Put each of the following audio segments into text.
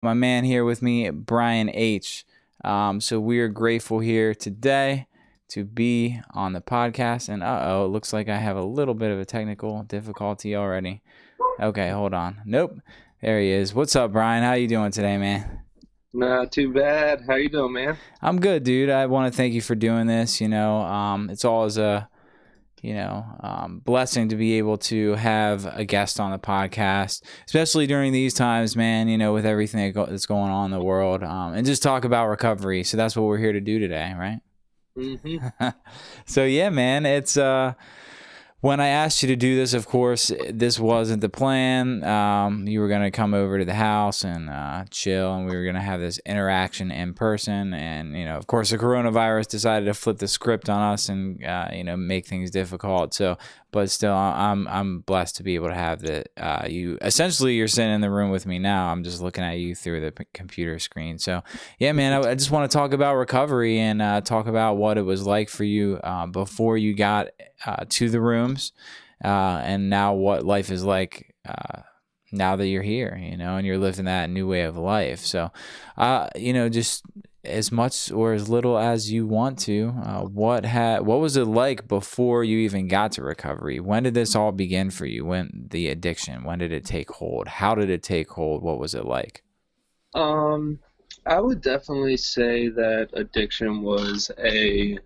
My man here with me, Brian H. So we are grateful here today to be on the podcast. And it looks like I have a little bit of a technical difficulty already. Okay, hold on. Nope, there he is. What's up, Brian? How you doing today, man? Not too bad. How you doing, man? I'm good, dude. I want to thank you for doing this. It's always a blessing to be able to have a guest on the podcast, especially during these times, man, with everything that's going on in the world, and just talk about recovery. So that's what we're here to do today, right? Mm-hmm. So yeah, man, it's when I asked you to do this, of course, this wasn't the plan. You were going to come over to the house and chill, and we were going to have this interaction in person. And, of course, the coronavirus decided to flip the script on us and, make things difficult. So, but still, I'm blessed to be able to have you're sitting in the room with me now. I'm just looking at you through the computer screen. So, yeah, man, I just want to talk about recovery and talk about what it was like for you before you got to the rooms, and now what life is like now that you're here, and you're living that new way of life. So, just as much or as little as you want to, what was it like before you even got to recovery? When did this all begin for you? When the addiction? When did it take hold? How did it take hold? What was it like? I would definitely say that addiction was a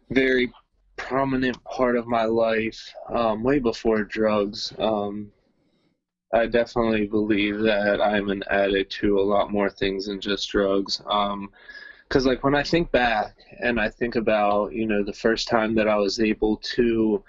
very prominent part of my life, way before drugs. I definitely believe that I'm an addict to a lot more things than just drugs. Because like when I think back and I think about, the first time that I was able to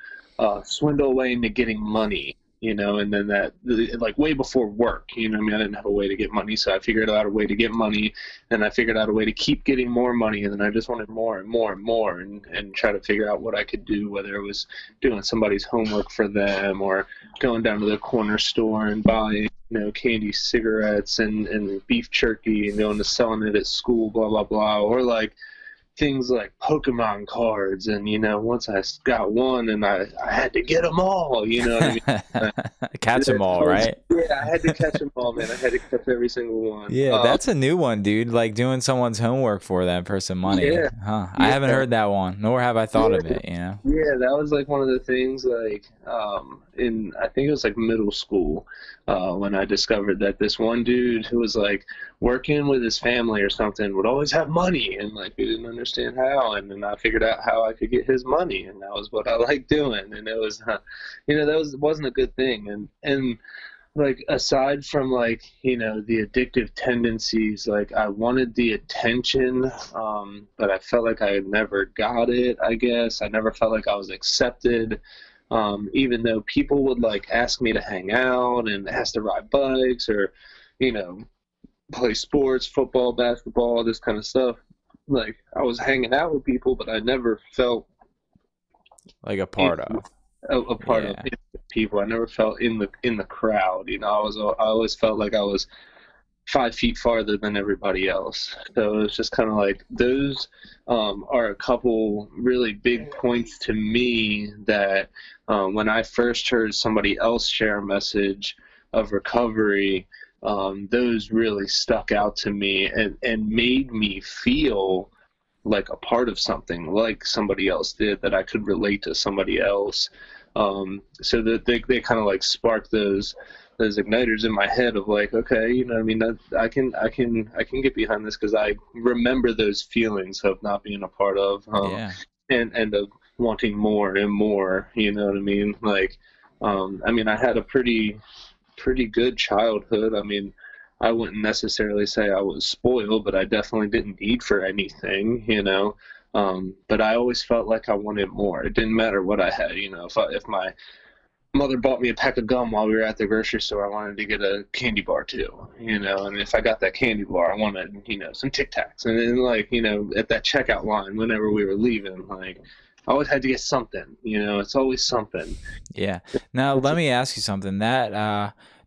swindle away into getting money, and then that like way before work, I mean, I didn't have a way to get money, so I figured out a way to get money, and I figured out a way to keep getting more money, and then I just wanted more and more and more, and try to figure out what I could do, whether it was doing somebody's homework for them or going down to the corner store and buying candy, cigarettes, and beef jerky, and going to selling it at school, blah blah blah, or like things like Pokemon cards, and once I got one, and I had to get them all. You know what I mean? Catch them all, right? Yeah, I had to catch them all, man. I had to catch every single one. Yeah, that's a new one, dude. Like doing someone's homework for them for some money. Yeah, Huh. I haven't yeah. heard that one, nor have I thought Yeah, of it. yeah, that was like one of the things like in I think it was like middle school when I discovered that this one dude who was like working with his family or something would always have money, and like we didn't understand how, and then I figured out how I could get his money, and that was what I liked doing, and it was wasn't a good thing, and like aside from like the addictive tendencies, like I wanted the attention, but I felt like I never got it. I guess I never felt like I was accepted, even though people would like ask me to hang out and ask to ride bikes or you know play sports, football, basketball, this kind of stuff. Like I was hanging out with people, but I never felt Like a part of. a part of Yeah. people. I never felt in the crowd. I always felt like I was 5 feet farther than everybody else. So it was just kind of like those are a couple really big points to me that when I first heard somebody else share a message of recovery, those really stuck out to me and made me feel like a part of something like somebody else did, that I could relate to somebody else. So that they kind of like spark those igniters in my head of like, okay, what I mean, that I can get behind this because I remember those feelings of not being a part of, Yeah. and of wanting more and more. You know what I mean? Like, I mean, I had a pretty good childhood. I mean, I wouldn't necessarily say I was spoiled, but I definitely didn't need for anything. But I always felt like I wanted more. It didn't matter what I had. If my mother bought me a pack of gum while we were at the grocery store, I wanted to get a candy bar too. And if I got that candy bar, I wanted, some Tic Tacs. And then like, at that checkout line, whenever we were leaving, like, I always had to get something. It's always something. Yeah. Now let me ask you something.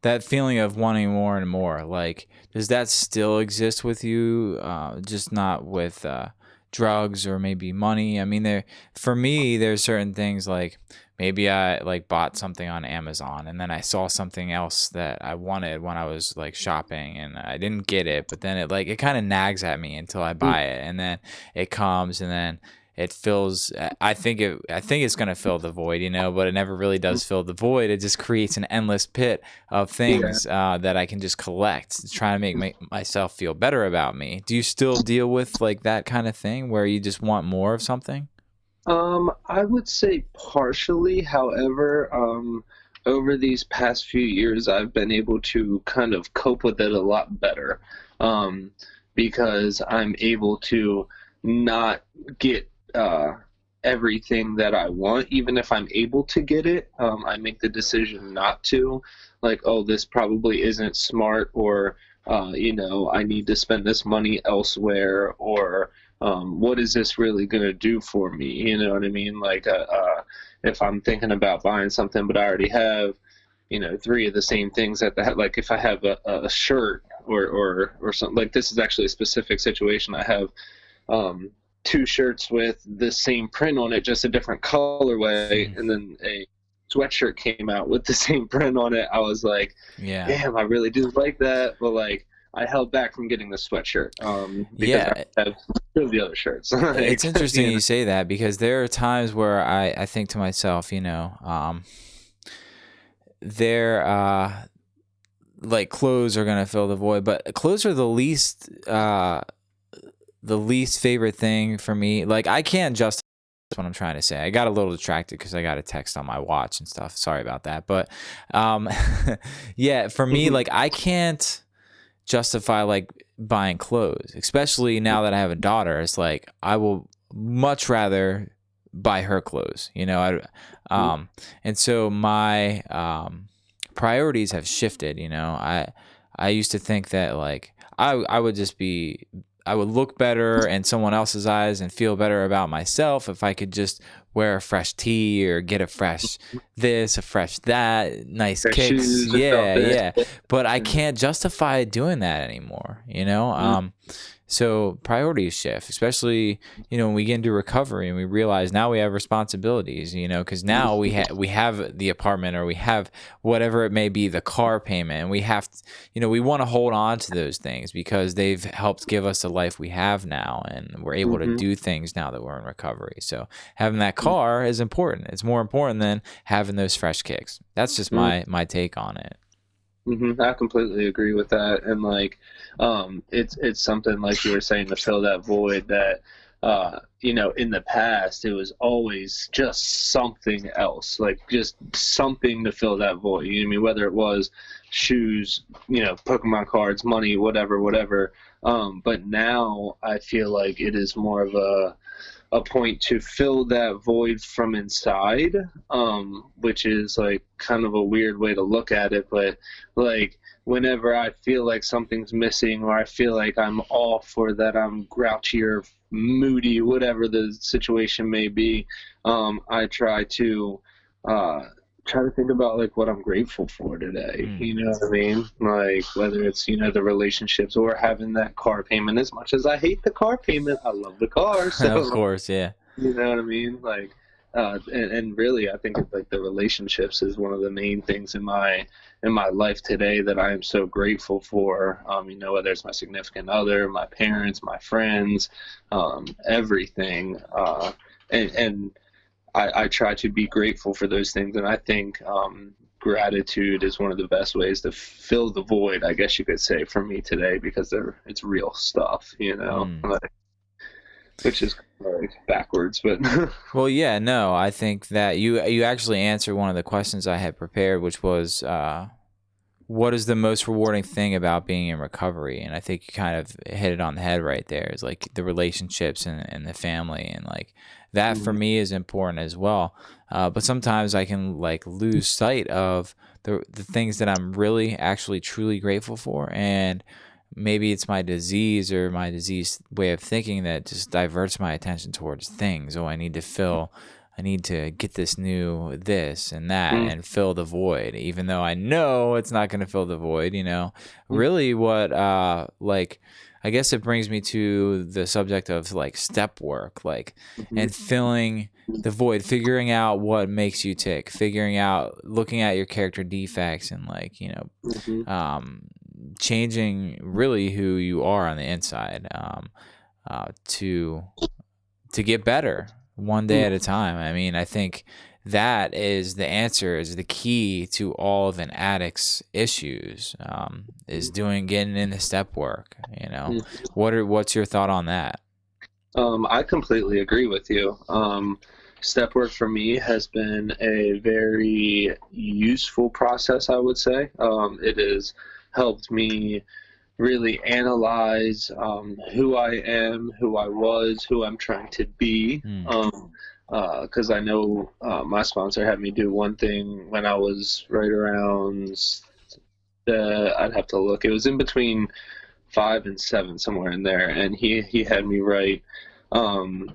That feeling of wanting more and more, like, does that still exist with you? Just not with drugs or maybe money. I mean, for me, there's certain things like maybe I like bought something on Amazon and then I saw something else that I wanted when I was like shopping and I didn't get it, but then it kind of nags at me until I buy it, and then it comes and then it fills. I think it's gonna fill the void, but it never really does fill the void. It just creates an endless pit of Yeah. things that I can just collect to try to make myself feel better about me. Do you still deal with like that kind of thing where you just want more of something? I would say partially. However, over these past few years, I've been able to kind of cope with it a lot better, um, because I'm able to not get everything that I want, even if I'm able to get it. I make the decision not to, like, oh, this probably isn't smart, or I need to spend this money elsewhere, or what is this really going to do for me? You know what I mean? Like, if I'm thinking about buying something, but I already have, three of the same things like if I have a shirt or something, like this is actually a specific situation. I have two shirts with the same print on it, just a different colorway, and then a sweatshirt came out with the same print on it. I was like, Yeah. damn, I really do like that, but like I held back from getting the sweatshirt because Yeah. I have two of the other shirts. Like, It's interesting you say that because there are times where I think to myself, there like clothes are gonna fill the void, but clothes are the least favorite thing for me. Like I can't justify what I'm trying to say. I got a little distracted because I got a text on my watch and stuff. Sorry about that. But yeah, for me, like I can't justify like buying clothes, especially now that I have a daughter. It's like I will much rather buy her clothes, and so my priorities have shifted. I used to think that like I would just be I would look better in someone else's eyes and feel better about myself if I could just wear a fresh tee or get a fresh this, a fresh that, nice Fresh kicks. shoes, Yeah, this. yeah. But I can't justify doing that anymore, So priorities shift, especially, when we get into recovery and we realize now we have responsibilities, because now we have the apartment or we have whatever it may be, the car payment, and we have, we want to hold on to those things because they've helped give us the life we have now, and we're able to do things now that we're in recovery. So having that car is important. It's more important than having those fresh kicks. That's just my take on it. I completely agree with that, and like, it's something like you were saying, to fill that void that, in the past it was always just something else, like just something to fill that void. You know what I mean? Whether it was shoes, Pokemon cards, money, whatever. But now I feel like it is more of a point to fill that void from inside, which is like kind of a weird way to look at it. But like whenever I feel like something's missing, or I feel like I'm off, or that I'm grouchy or moody, whatever the situation may be, I try to think about like what I'm grateful for today. You know what I mean? Like whether it's, the relationships or having that car payment. As much as I hate the car payment, I love the car. So Of course, yeah. you know what I mean? Like and really I think like the relationships is one of the main things in my life today that I am so grateful for. Whether it's my significant other, my parents, my friends, everything. And I try to be grateful for those things, and I think gratitude is one of the best ways to fill the void, I guess you could say, for me today, because it's real stuff, like, which is like backwards, but Well, yeah, no, I think that you actually answered one of the questions I had prepared, which was what is the most rewarding thing about being in recovery? And I think you kind of hit it on the head right there. Is like the relationships and the family, and like that for me is important as well. But sometimes I can like lose sight of the things that I'm really actually truly grateful for, and maybe it's my disease or my disease way of thinking that just diverts my attention towards things. Oh, I need to fill I need to get this new this and that Mm-hmm. and fill the void, even though I know it's not going to fill the void, really what, like, I guess it brings me to the subject of like step work, like, and filling the void, figuring out what makes you tick, figuring out, looking at your character defects and like, changing really who you are on the inside, to get better one day at a time. I mean, I think that is the answer, is the key to all of an addict's issues, is getting in the step work. What's your thought on that? I completely agree with you. Step work for me has been a very useful process, I would say. It has helped me really analyze who I am, who I was, who I'm trying to be. Because I know my sponsor had me do one thing when I was right around, I'd have to look, it was in between 5 and 7, somewhere in there, and he had me write like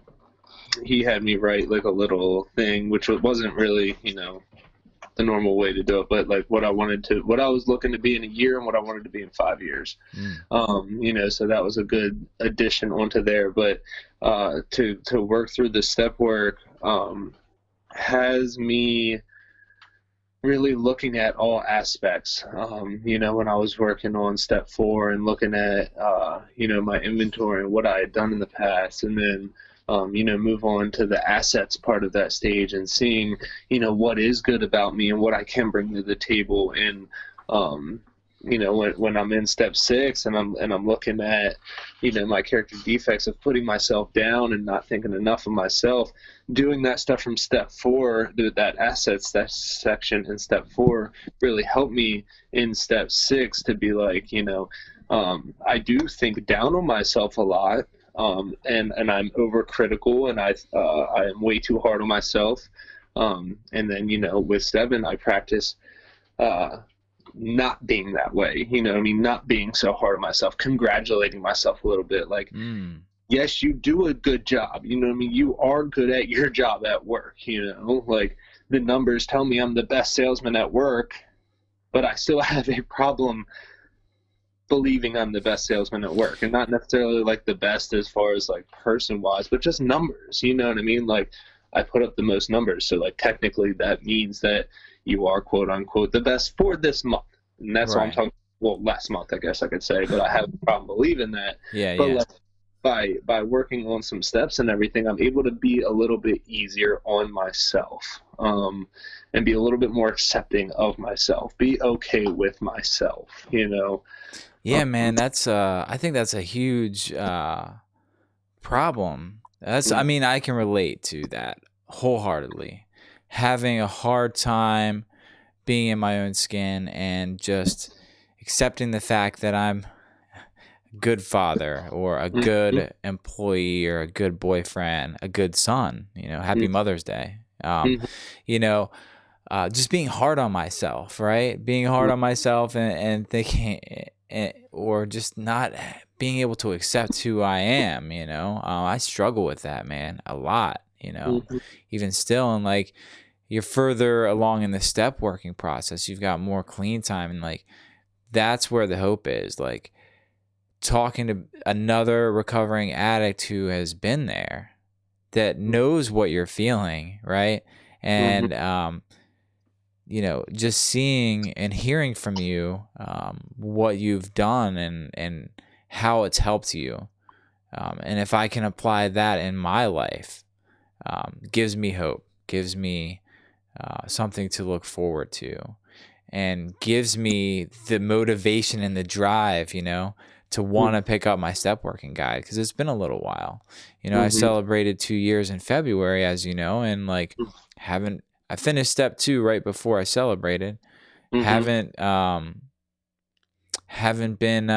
a little thing, which wasn't really the normal way to do it, but like what I was looking to be in a year and what I wanted to be in 5 years. So that was a good addition onto there. But to work through the step work has me really looking at all aspects. When I was working on step 4 and looking at my inventory and what I had done in the past, and then move on to the assets part of that stage and seeing, what is good about me and what I can bring to the table. And, when I'm in step 6 and I'm looking at, my character defects of putting myself down and not thinking enough of myself, doing that stuff from step 4, that assets, that section in step 4 really helped me in step 6 to be like, I do think down on myself a lot. And I'm overcritical, and I am way too hard on myself. And then, with 7, I practice not being that way, not being so hard on myself, congratulating myself a little bit. Like, yes, you do a good job. You are good at your job at work, like the numbers tell me I'm the best salesman at work, but I still have a problem believing I'm the best salesman at work, and not necessarily like the best as far as like person wise, but just numbers, you know what I mean? Like, I put up the most numbers, so like technically that means that you are quote unquote the best for this month, and that's what I'm talking. Well, last month I guess I could say, but I have a problem believing that. Like, by working on some steps and everything, I'm able to be a little bit easier on myself, and be a little bit more accepting of myself, be okay with myself, Yeah, man, that's I think that's a huge problem. I mean, I can relate to that wholeheartedly. Having a hard time being in my own skin and just accepting the fact that I'm a good father or a good employee or a good boyfriend, a good son, happy Mother's Day. Just being hard on myself, right? Being hard on myself and thinking, or just not being able to accept who I am, I struggle with that, man, a lot, even still. And like, you're further along in the step working process, you've got more clean time, and like, that's where the hope is. Like, talking to another recovering addict who has been there, that knows what you're feeling, right? And just seeing and hearing from you what you've done and how it's helped you, and if I can apply that in my life, gives me hope, gives me something to look forward to, and gives me the motivation and the drive, to want to pick up my step working guide, because it's been a little while. I celebrated 2 years in February, as you know, and like I finished step 2 right before I celebrated. Haven't been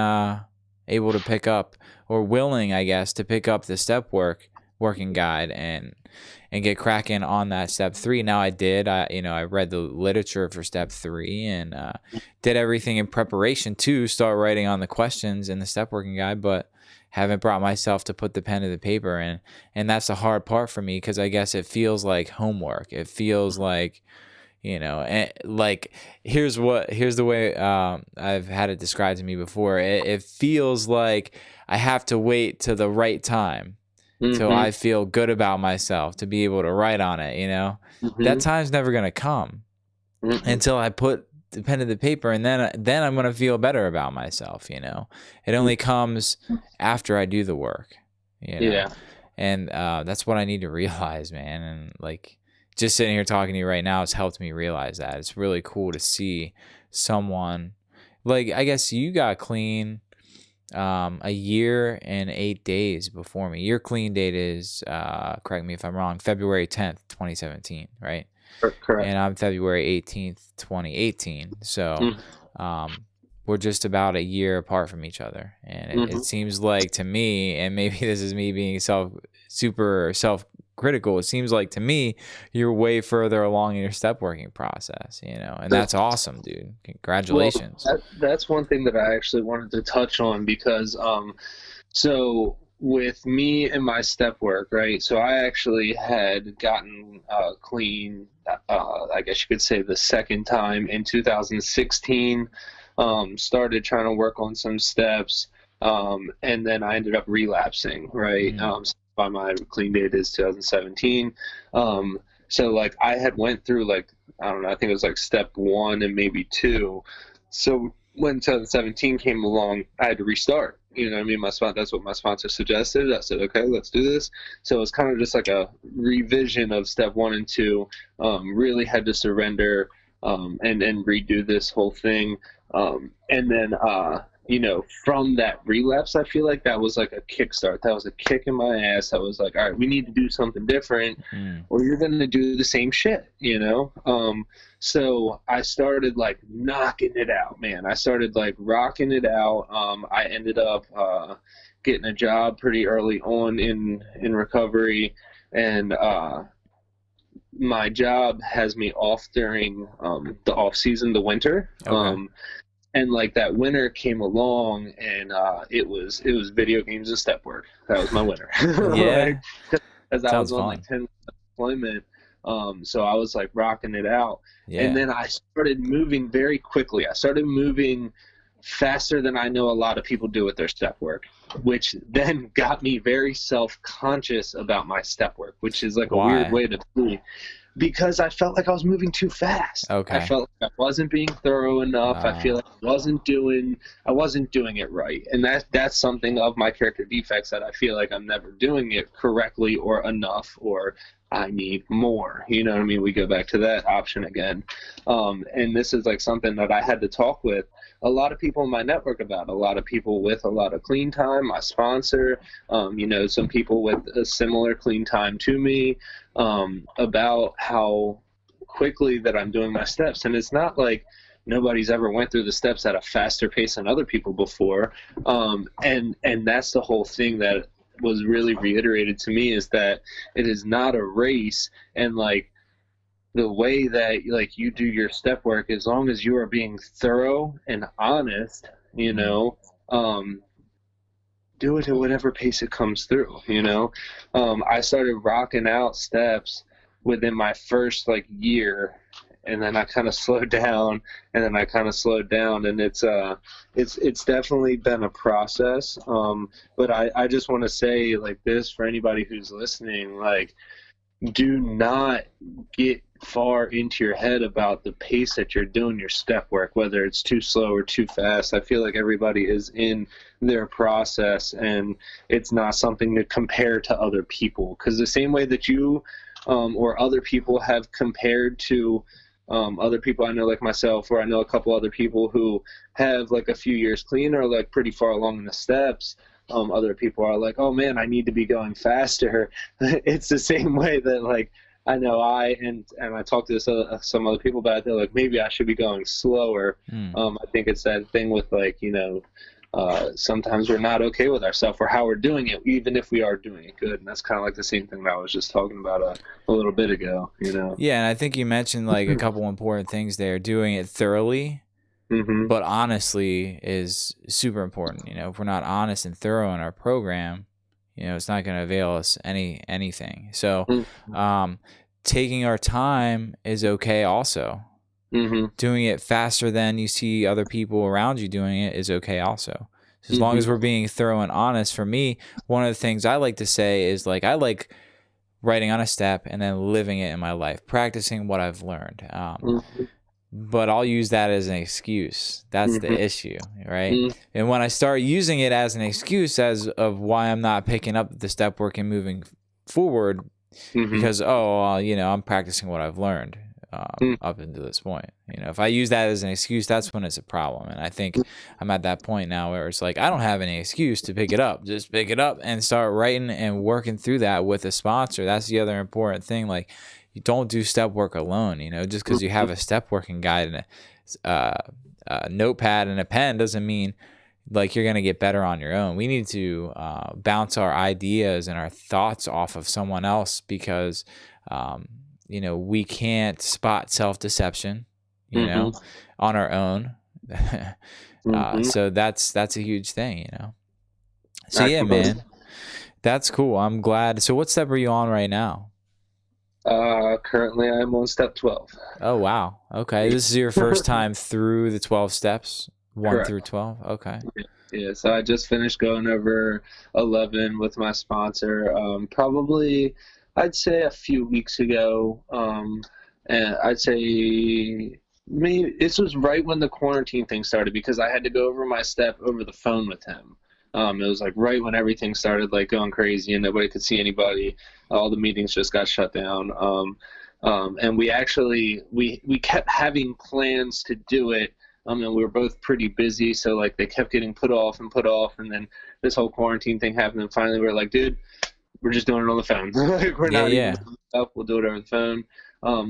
able to pick up, or willing, I guess, to pick up the step work working guide and get cracking on that step 3. Now I did. I read the literature for step 3 and did everything in preparation to start writing on the questions in the step working guide, but haven't brought myself to put the pen to the paper, and that's the hard part for me, because I guess it feels like homework. It feels like, and like here's the way I've had it described to me before. It feels like I have to wait till the right time till I feel good about myself to be able to write on it. That time's never gonna come until I put the pen to the paper, and then I'm gonna feel better about myself. It only comes after I do the work. Yeah. And that's what I need to realize, man. And like, just sitting here talking to you right now has helped me realize that. It's really cool to see someone, like, I guess you got clean a year and 8 days before me. Your clean date is, correct me if I'm wrong, February 10th, 2017, right? Correct. And I'm February 18th, 2018. So we're just about a year apart from each other. And it seems like to me, and maybe this is me being super self-critical, it seems like to me you're way further along in your step working process, and that's awesome, dude. Congratulations. Well, that's one thing that I actually wanted to touch on, because so with me and my step work, right? So I actually had gotten clean, I guess you could say the second time in 2016. Started trying to work on some steps, and then I ended up relapsing, right? By my clean date is 2017. So like I had went through, like, I don't know, I think it was like step 1 and maybe 2. So when 2017 came along, I had to restart. You know what I mean? That's what my sponsor suggested. I said, okay, let's do this. So it was kind of just like a revision of step 1 and 2. Really had to surrender and redo this whole thing. And then, from that relapse, I feel like that was like a kickstart. That was a kick in my ass. I was like, all right, we need to do something different, or you're going to do the same shit, So I started like knocking it out, man. I started like rocking it out. I ended up getting a job pretty early on in recovery, and my job has me off during the off season, the winter. Okay. And like that winter came along, and it was video games and step work. That was my winter. Yeah. Because I was on like 10 employment. So I was like rocking it out. Yeah. And then I started moving very quickly. I started moving faster than I know a lot of people do with their step work, which then got me very self-conscious about my step work, which is like a weird way to be, because I felt like I was moving too fast. Okay. I felt like I wasn't being thorough enough. I feel like I wasn't doing it right. And that's something of my character defects, that I feel like I'm never doing it correctly or enough, or I need more. You know what I mean? We go back to that option again. And this is like something that I had to talk with a lot of people in my network about, a lot of people with a lot of clean time, my sponsor, some people with a similar clean time to me, about how quickly that I'm doing my steps. And it's not like nobody's ever went through the steps at a faster pace than other people before. And that's the whole thing that was really reiterated to me, is that it is not a race. And like the way that like you do your step work, as long as you are being thorough and honest, do it at whatever pace it comes through. I started rocking out steps within my first like year, and then I kind of slowed down, and then I kind of slowed down, and it's definitely been a process. But I just want to say like this for anybody who's listening, like, do not get far into your head about the pace that you're doing your step work, whether it's too slow or too fast. I feel like everybody is in their process, and it's not something to compare to other people, because the same way that you or other people have compared to other people I know, like myself, or I know a couple other people who have like a few years clean, or like pretty far along in the steps. Other people are like, oh man, I need to be going faster. It's the same way that like I know and I talked to some other people about it. They're like, maybe I should be going slower. I think it's that thing with like sometimes we're not okay with ourselves or how we're doing it, even if we are doing it good. And that's kind of like the same thing that I was just talking about a little bit ago, you know? Yeah, and I think you mentioned like a couple important things there. Doing it thoroughly, Mm-hmm. but honestly is super important. You know, if we're not honest and thorough in our program, you know, it's not going to avail us anything. So, taking our time is okay also. Mm-hmm. Doing it faster than you see other people around you doing it is okay also. As long as we're being thorough and honest. For me, one of the things I like to say is like I like writing on a step and then living it in my life, practicing what I've learned. But I'll use that as an excuse. That's the issue, right? And when I start using it as an excuse as of why I'm not picking up the step work and moving forward, because you know, I'm practicing what I've learned up until this point. You know, if I use that as an excuse, that's when it's a problem. And I think I'm at that point now where it's like I don't have any excuse to pick it up. Just pick it up and start writing and working through that with a sponsor. That's the other important thing. Like, you don't do step work alone. You know, just because you have a step working guide and a notepad and a pen doesn't mean like you're gonna get better on your own. We need to bounce our ideas and our thoughts off of someone else because you know, we can't spot self-deception, you know, on our own. So that's a huge thing, you know. So yeah, man, that's cool. I'm glad. So what step are you on right now? Currently I'm on step 12. Oh, wow. Okay. This is your first time through the 12 steps, 1 Correct. through 12. Okay. Yeah, so I just finished going over 11 with my sponsor, probably, I'd say a few weeks ago. And I'd say maybe this was right when the quarantine thing started because I had to go over my step over the phone with him. It was like right when everything started like going crazy and nobody could see anybody. All the meetings just got shut down. And we actually, we kept having plans to do it. And we were both pretty busy, so like they kept getting put off, and then this whole quarantine thing happened, and finally we were like, dude, we're just doing it on the phone. Like, we're not even doing stuff, we'll do it over the phone.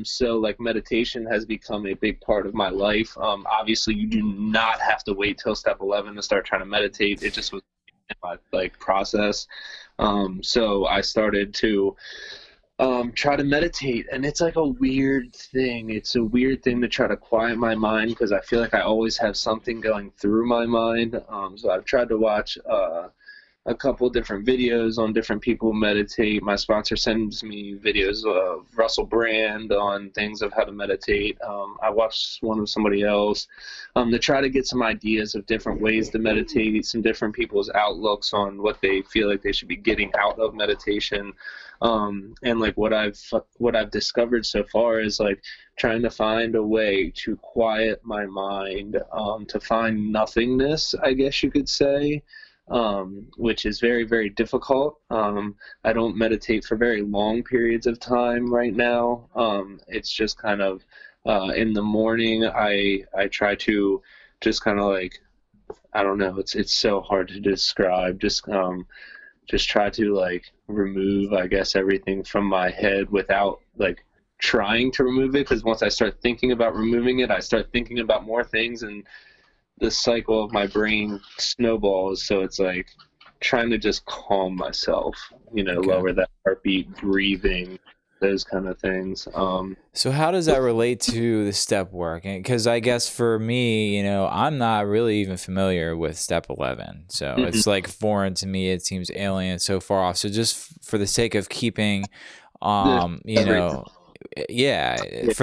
So like meditation has become a big part of my life. Obviously you do not have to wait till step 11 to start trying to meditate. It just was in my like process. So I started to try to meditate, and it's like a weird thing. It's a weird thing to try to quiet my mind because I feel like I always have something going through my mind. So I've tried to watch a couple different videos on different people who meditate. My sponsor sends me videos of Russell Brand on things of how to meditate. I watched one of somebody else to try to get some ideas of different ways to meditate, some different people's outlooks on what they feel like they should be getting out of meditation. And like what I've discovered so far is like trying to find a way to quiet my mind, to find nothingness, I guess you could say. Which is very, very difficult. I don't meditate for very long periods of time right now. It's just kind of in the morning I try to just kind of like, I don't know, it's so hard to describe. Just try to like remove, I guess, everything from my head without like trying to remove it, because once I start thinking about removing it, I start thinking about more things, and the cycle of my brain snowballs. So it's like trying to just calm myself, lower that heartbeat, breathing, those kind of things. So how does that relate to the step work? Because I guess for me, I'm not really even familiar with step 11. So it's like foreign to me. It seems alien, so far off. So just for the sake of keeping, for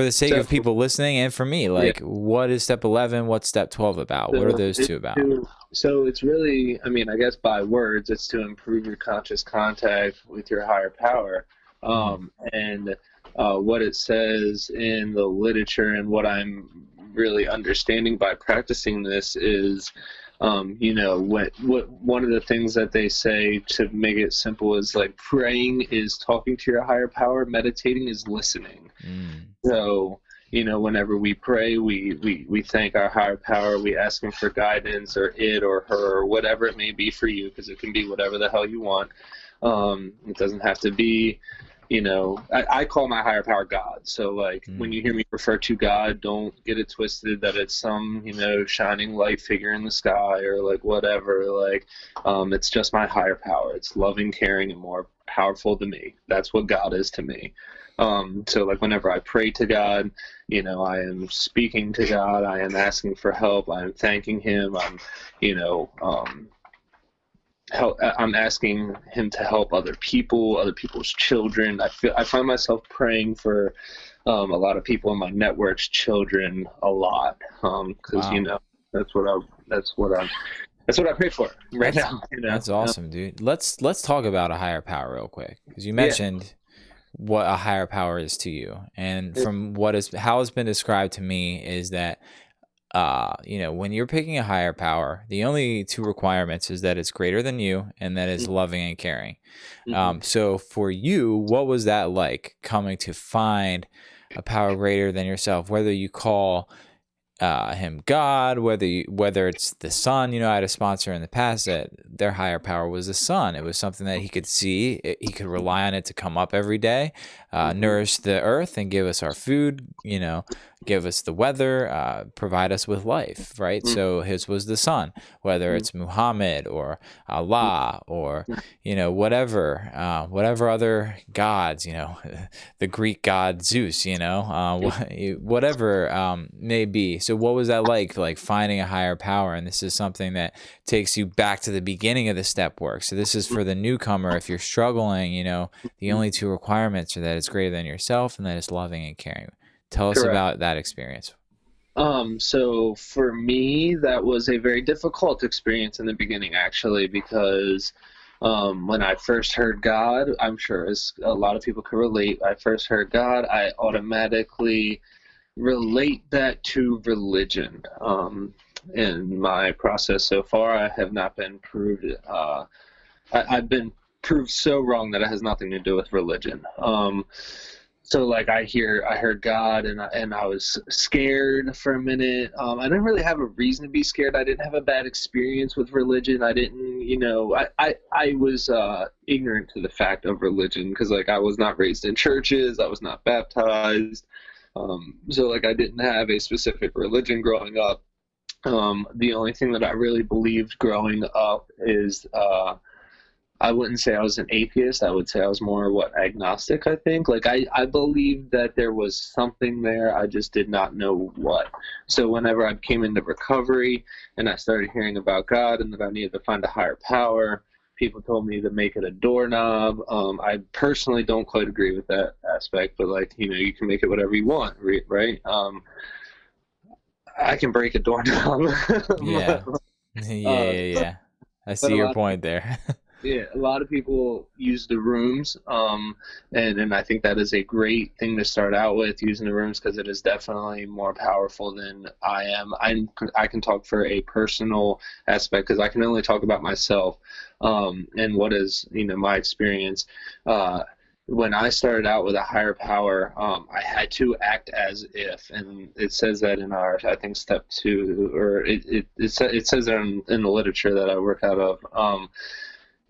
the sake of people listening and for me, like, what is step 11? What's step 12 about? What are those two about? So it's really, I guess by words, it's to improve your conscious contact with your higher power. And what it says in the literature and what I'm really understanding by practicing this is, what one of the things that they say, to make it simple, is like praying is talking to your higher power, meditating is listening. So, whenever we pray, we thank our higher power, we ask him for guidance, or it or her or whatever it may be for you, because it can be whatever the hell you want. It doesn't have to be I call my higher power God. So like when Mm. you hear me refer to God, don't get it twisted that it's some, shining light figure in the sky or like whatever. Like, it's just my higher power. It's loving, caring, and more powerful than me. That's what God is to me. So like whenever I pray to God, I am speaking to God. I am asking for help. I am thanking Him. I'm asking Him to help other people, other people's children. I find myself praying for a lot of people in my network's children a lot, because Wow. that's what I pray for right That's now. that's awesome, dude. Let's talk about a higher power real quick, because you Yeah. mentioned what a higher power is to you, and from how it's been described to me is that when you're picking a higher power, the only two requirements is that it's greater than you and that it's loving and caring. Mm-hmm. So for you, what was that like, coming to find a power greater than yourself? Whether you call him God, whether it's the sun. I had a sponsor in the past that their higher power was the sun. It was something that he could see. He could rely on it to come up every day, nourish the earth and give us our food, give us the weather, provide us with life, right? So his was the sun, whether it's Muhammad or Allah or, whatever other gods, the Greek god Zeus, whatever may be. So what was that like finding a higher power? And this is something that takes you back to the beginning of the step work. So this is for the newcomer. If you're struggling, the only two requirements are that it's greater than yourself and that it's loving and caring. Tell us Correct. about that experience. So for me, that was a very difficult experience in the beginning, actually, because when I first heard God, I'm sure as a lot of people can relate, I first heard God, I automatically relate that to religion. In my process so far, I have not been proved, I've been proved so wrong that it has nothing to do with religion. So like I heard God and I was scared for a minute. I didn't really have a reason to be scared. I didn't have a bad experience with religion. I didn't, I was ignorant to the fact of religion because like I was not raised in churches. I was not baptized. So like I didn't have a specific religion growing up. The only thing that I really believed growing up is I wouldn't say I was an atheist. I would say I was more agnostic, I think. Like I believed that there was something there. I just did not know what. So whenever I came into recovery and I started hearing about God and that I needed to find a higher power, people told me to make it a doorknob. I personally don't quite agree with that aspect, but like, you can make it whatever you want, right? I can break a doorknob. Yeah. Yeah. I see your point there. Yeah, a lot of people use the rooms, and I think that is a great thing to start out with, using the rooms, because it is definitely more powerful than I am. I can talk for a personal aspect because I can only talk about myself, and what is my experience. When I started out with a higher power, I had to act as if, and it says that in our, I think, step 2, or it says that in the literature that I work out of.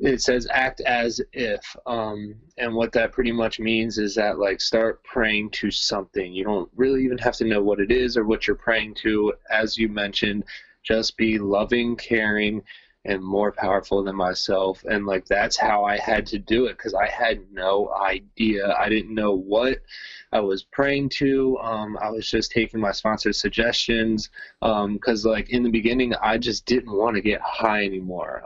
It says act as if, and what that pretty much means is that like start praying to something. You don't really even have to know what it is or what you're praying to. As you mentioned, just be loving, caring, and more powerful than myself. And like that's how I had to do it, because I had no idea. I didn't know what I was praying to. I was just taking my sponsor's suggestions, because like in the beginning I just didn't want to get high anymore.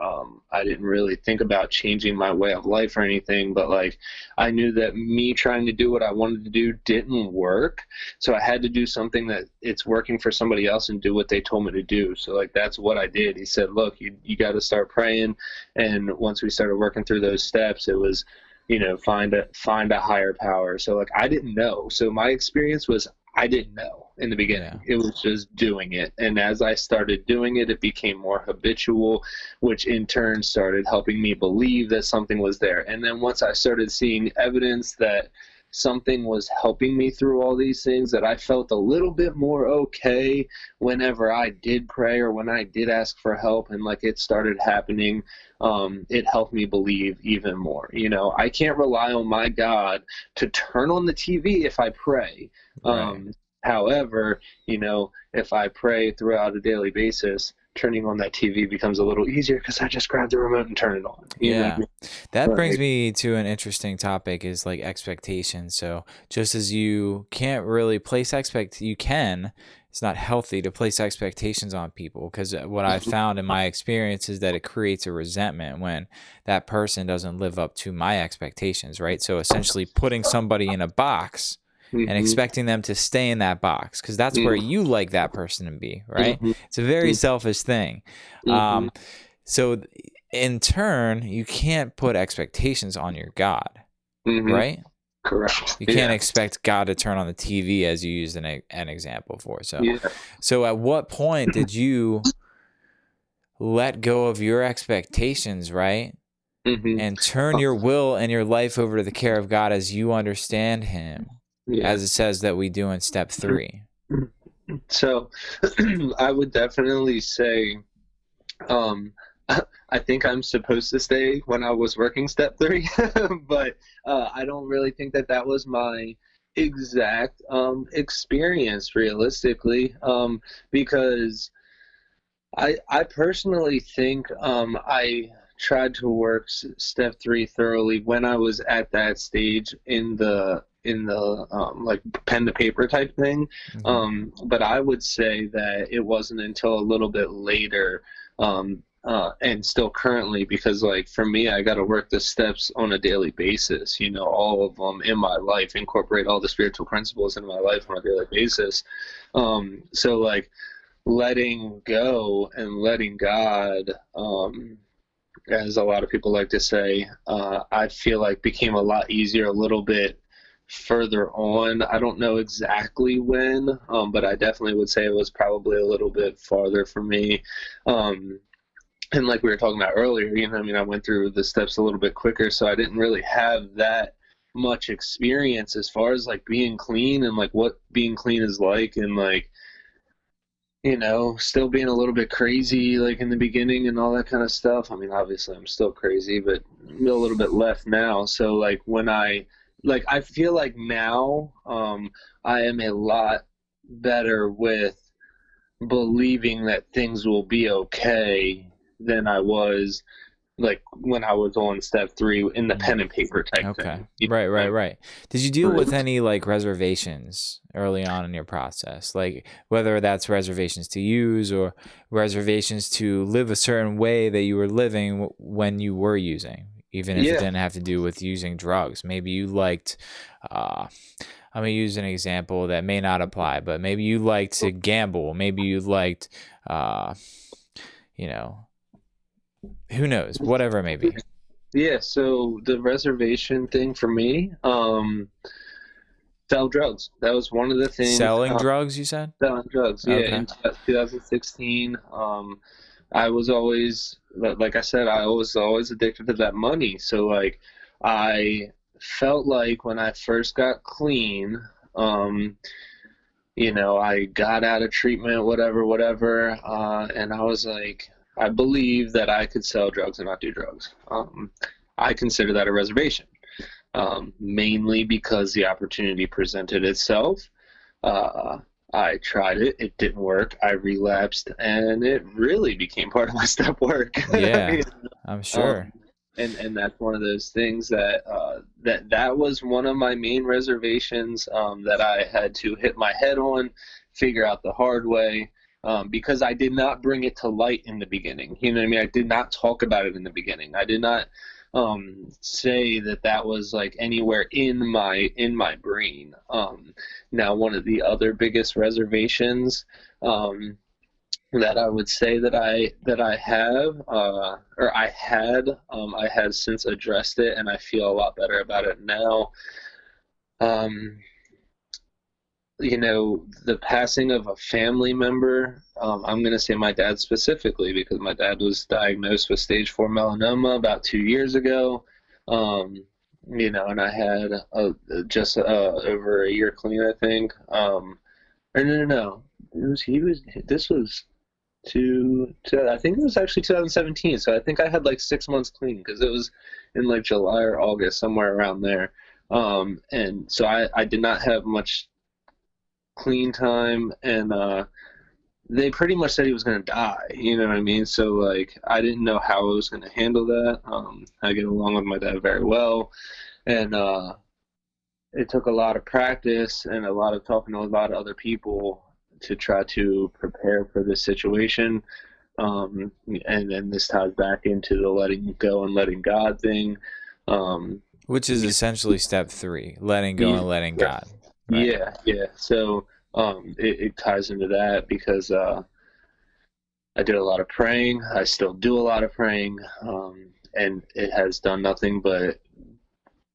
I didn't really think about changing my way of life or anything, but like I knew that me trying to do what I wanted to do didn't work, so I had to do something that it's working for somebody else and do what they told me to do. So like that's what I did. He said, look, you got to start praying. And once we started working through those steps, it was find a higher power. So like I didn't know. So my experience was I didn't know in the beginning. Yeah. It was just doing it. And as I started doing it, it became more habitual, which in turn started helping me believe that something was there. And then once I started seeing evidence that something was helping me through all these things, that I felt a little bit more okay whenever I did pray or when I did ask for help, and like it started happening, it helped me believe even more. I can't rely on my God to turn on the TV if I pray. Right. However, if I pray throughout a daily basis, turning on that TV becomes a little easier because I just grab the remote and turn it on. You know what I Yeah. mean? That brings Like, me to an interesting topic, is like expectations. So just as you can't really place you can, it's not healthy to place expectations on people, because what I've found in my experience is that it creates a resentment when that person doesn't live up to my expectations, right? So essentially putting somebody in a box and mhm, expecting them to stay in that box because that's where mhm, you like that person to be, right? mhm, It's a very selfish thing. mhm, So in turn, you can't put expectations on your God, mhm. right? Correct. You can't Yeah. expect God to turn on the TV, as you used an example for. Yeah. So at what point did you let go of your expectations, right? Mhm. And turn your will and your life over to the care of God as you understand Him, Yeah. as it says that we do in step 3. So I would definitely say, um, I think I'm supposed to stay when I was working step 3, but I don't really think that that was my exact experience realistically, because I personally think I tried to work step 3 thoroughly when I was at that stage in the like pen to paper type thing. Mm-hmm. But I would say that it wasn't until a little bit later, and still currently, because like for me, I got to work the steps on a daily basis. All of them in my life, incorporate all the spiritual principles in my life on a daily basis. So like letting go and letting God, as a lot of people like to say, I feel like became a lot easier a little bit further on. I don't know exactly when, but I definitely would say it was probably a little bit farther for me. And like we were talking about earlier, I went through the steps a little bit quicker, so I didn't really have that much experience as far as like being clean and like what being clean is like, and like still being a little bit crazy like in the beginning and all that kind of stuff. Obviously I'm still crazy, but I'm a little bit left now. So like I feel like now I am a lot better with believing that things will be okay than I was like when I was on step 3 in the pen and paper type Okay. thing. Right. Did you deal with any like reservations early on in your process? Like whether that's reservations to use or reservations to live a certain way that you were living when you were using, even if it Yeah. didn't have to do with using drugs. Maybe you liked, I'm gonna use an example that may not apply, but maybe you liked to gamble. Maybe you liked, uh, you know, who knows, whatever it may be. Yeah, so the reservation thing for me, sell drugs. That was one of the things. Selling drugs, you said? Selling drugs. Yeah, Okay. in 2016, I was always, like I said, I was always addicted to that money. So like, I felt like when I first got clean, I got out of treatment, whatever, and I was like, I believe that I could sell drugs and not do drugs. I consider that a reservation, mainly because the opportunity presented itself. Uh, I tried it, it didn't work. I relapsed, and it really became part of my step work. Yeah, I'm Um, sure. and that's one of those things that was one of my main reservations, that I had to hit my head on, figure out the hard way, because I did not bring it to light in the beginning. You know what I mean? I did not talk about it in the beginning. I did not say that was like anywhere in my brain. Now, one of the other biggest reservations, that I would say that I have, or I have since addressed it, and I feel a lot better about it now. Um, the passing of a family member. I'm going to say my dad specifically because my dad was diagnosed with stage 4 melanoma about 2 years ago. Um, and I had just over a year clean, I think. Or no. This was I think it was actually 2017. So I think I had like 6 months clean because it was in like July or August, somewhere around there. And so I did not have much clean time, and they pretty much said he was going to die. You know what I mean? So like I didn't know how I was going to handle that. I get along with my dad very well, and it took a lot of practice and a lot of talking to a lot of other people to try to prepare for this situation. And then this ties back into the letting go and letting God thing. Which is essentially step 3, letting go and letting God. Right? Yeah. So it ties into that because I did a lot of praying. I still do a lot of praying. And it has done nothing but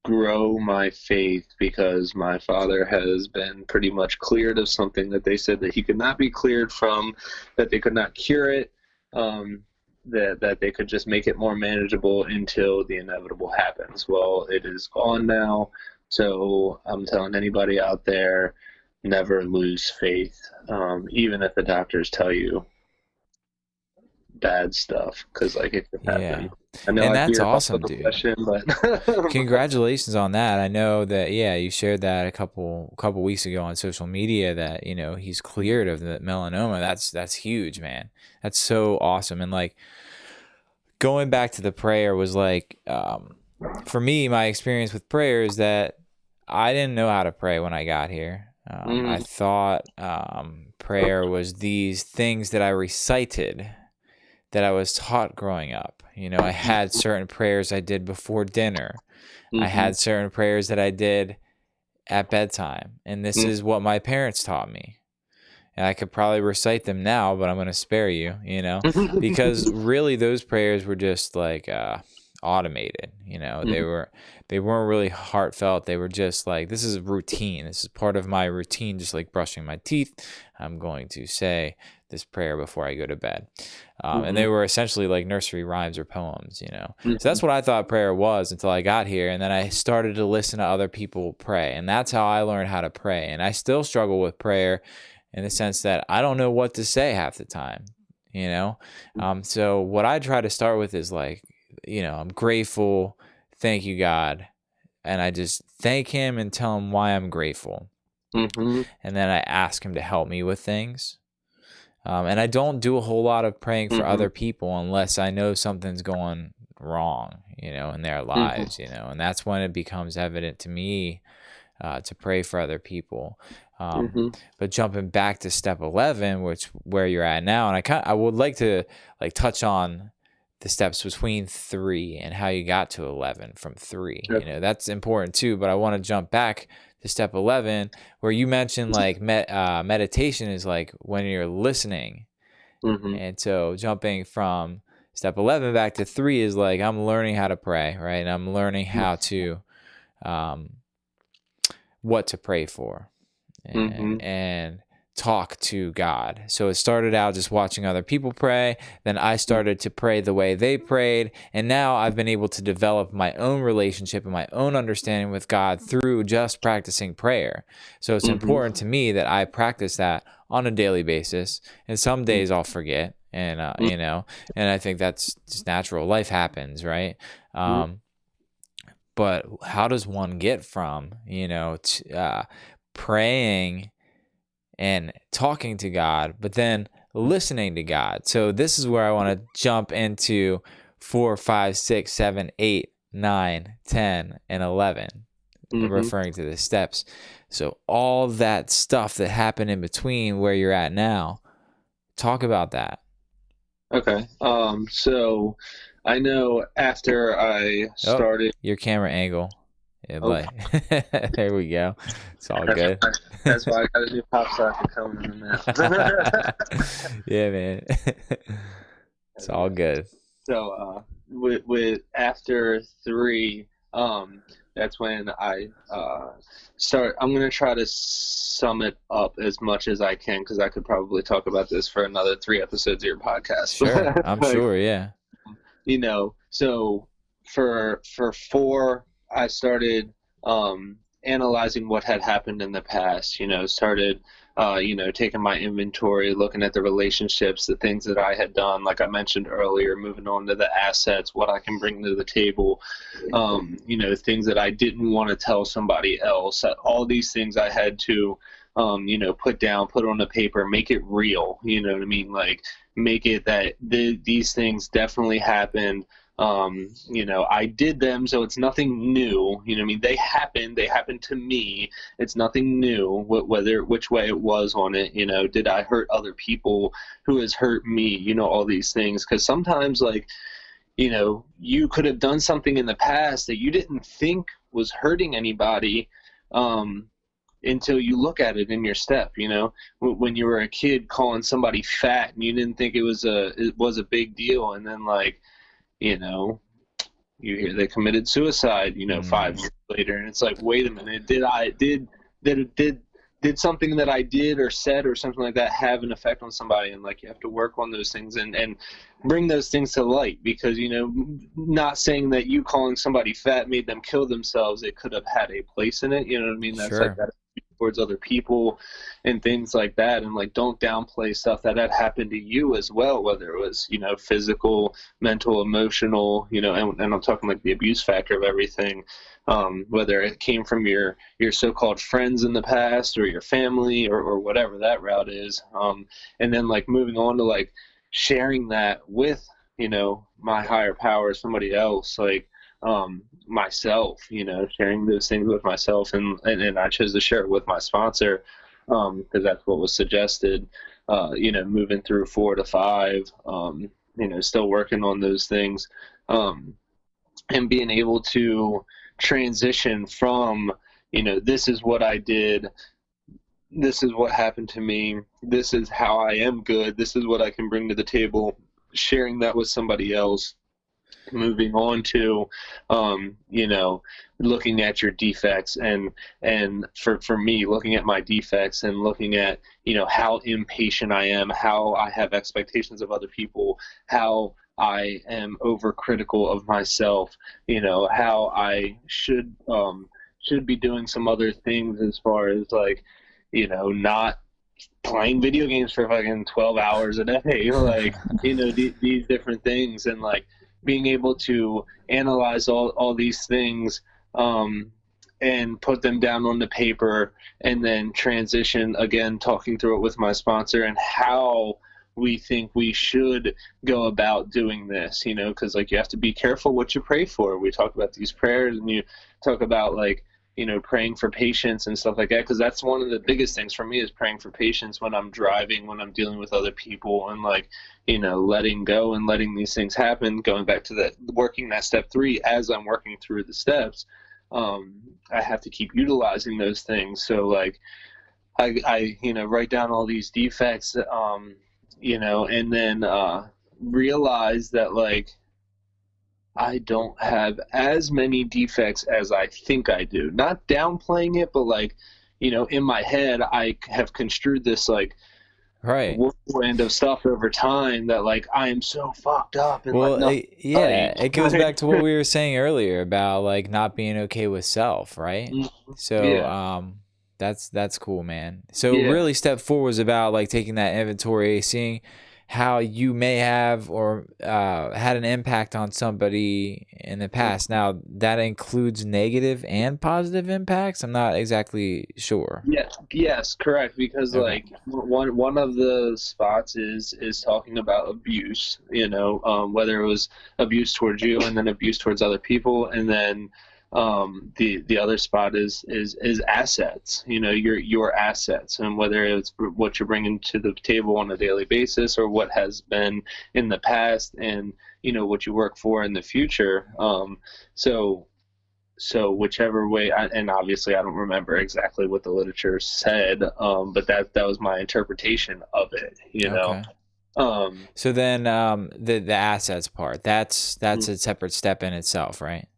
grow my faith because my father has been pretty much cleared of something that they said that he could not be cleared from, that they could not cure it, that they could just make it more manageable until the inevitable happens. Well, it is gone now, so I'm telling anybody out there, never lose faith, even if the doctors tell you bad stuff, because like it could happen. Yeah. I know And I that's hear awesome, about the dude. question, but Congratulations on that. I know that, yeah, you shared that a couple weeks ago on social media that, he's cleared of the melanoma. That's huge, man. That's so awesome. And like going back to the prayer was like, for me, my experience with prayer is that I didn't know how to pray when I got here. I thought prayer was these things that I recited that I was taught growing up. I had certain prayers I did before dinner. I had certain prayers that I did at bedtime. And this is what my parents taught me. And I could probably recite them now, but I'm going to spare you, because really those prayers were just like automated. They weren't really heartfelt. They were just like, this is routine. This is part of my routine, just like brushing my teeth. I'm going to say this prayer before I go to bed. And they were essentially like nursery rhymes or poems, So that's what I thought prayer was until I got here. And then I started to listen to other people pray. And that's how I learned how to pray. And I still struggle with prayer in the sense that I don't know what to say half the time, So what I try to start with is like, I'm grateful. Thank you, God. And I just thank him and tell him why I'm grateful. And then I ask him to help me with things. And I don't do a whole lot of praying for other people unless I know something's going wrong, in their lives, and that's when it becomes evident to me to pray for other people. But jumping back to step 11, where you're at now, and I would like to like touch on the steps between 3 and how you got to 11 from 3. Sure. That's important too. But I want to jump back to step 11, where you mentioned like meditation is like when you're listening. And so jumping from step 11 back to 3 is like I'm learning how to pray, right? And I'm learning how to what to pray for and talk to God. So it started out just watching other people pray. Then I started to pray the way they prayed. And now I've been able to develop my own relationship and my own understanding with God through just practicing prayer. So it's important to me that I practice that on a daily basis. And some days I'll forget. And, and I think that's just natural. Life happens, right? But how does one get from, praying and talking to God, but then listening to God? So this is where I want to jump into 4, 5, 6, 7, 8, 9, 10, and 11, referring to the steps. So all that stuff that happened in between where you're at now, talk about that. Okay. So I know after I started your camera angle. Yeah, there we go. It's all good. That's why I got a new pop socket coming in now. Yeah, man. It's all good. So with after 3, that's when I start. I'm gonna try to sum it up as much as I can because I could probably talk about this for another 3 episodes of your podcast. Sure, I'm sure. Yeah. So for 4, I started analyzing what had happened in the past. Started taking my inventory, looking at the relationships, the things that I had done, like I mentioned earlier, moving on to the assets, what I can bring to the table, things that I didn't want to tell somebody else. All these things I had to put down, put on the paper, make it real. You know what I mean? Like, make it that these things definitely happened. I did them, so it's nothing new. You know what I mean? They happened to me. It's nothing new, which way it was on it. Did I hurt other people? Who has hurt me? All these things. Because sometimes, like, you could have done something in the past that you didn't think was hurting anybody, until you look at it in your step. When you were a kid, calling somebody fat and you didn't think it was a big deal, and then, like, you hear they committed suicide, 5 years later, and it's like, wait a minute, did something that I did or said or something like that have an effect on somebody? And, like, you have to work on those things and bring those things to light, because, not saying that you calling somebody fat made them kill themselves. It could have had a place in it. You know what I mean? That's Sure. like that towards other people and things like that. And, like, don't downplay stuff that had happened to you as well, whether it was, physical, mental, emotional, and I'm talking like the abuse factor of everything, whether it came from your so-called friends in the past or your family or whatever that route is. And then, like, moving on to, like, sharing that with, my higher power, somebody else, like, myself, sharing those things with myself, and I chose to share it with my sponsor, because that's what was suggested, moving through 4 to 5, still working on those things, and being able to transition from, this is what I did, this is what happened to me, this is how I am good, this is what I can bring to the table, sharing that with somebody else, moving on to, looking at your defects, and for me, looking at my defects and looking at, how impatient I am, how I have expectations of other people, how I am overcritical of myself, how I should be doing some other things, as far as, like, not playing video games for fucking 12 hours a day, like, these different things, and, like, being able to analyze all these things, and put them down on the paper, and then transition, again, talking through it with my sponsor, and how we think we should go about doing this, because, like, you have to be careful what you pray for. We talk about these prayers, and you talk about, like, praying for patience and stuff like that, because that's one of the biggest things for me, is praying for patience when I'm driving, when I'm dealing with other people, and, like, letting go and letting these things happen, going back to that, working that step 3 as I'm working through the steps. I have to keep utilizing those things. So, like, I write down all these defects, and then realize that, like, I don't have as many defects as I think I do. Not downplaying it, but, like, in my head, I have construed this, like, Right. whirlwind of stuff over time, that, like, I am so fucked up. And, Well, like, it goes back to what we were saying earlier about, like, not being okay with self, right? So, Yeah. that's cool, man. So Yeah. really, step 4 was about, like, taking that inventory, seeing how you may have or had an impact on somebody in the past. Now, that includes negative and positive impacts. I'm not exactly sure. Yes, correct. Because, Okay. like, one of the spots is talking about abuse. Whether it was abuse towards you, and then abuse towards other people, and then the other spot is assets. Your assets, and whether it's what you're bringing to the table on a daily basis, or what has been in the past, and what you work for in the future. So whichever way, and obviously I don't remember exactly what the literature said, but that was my interpretation of it. Okay. So then, the assets part, that's a separate step in itself, right?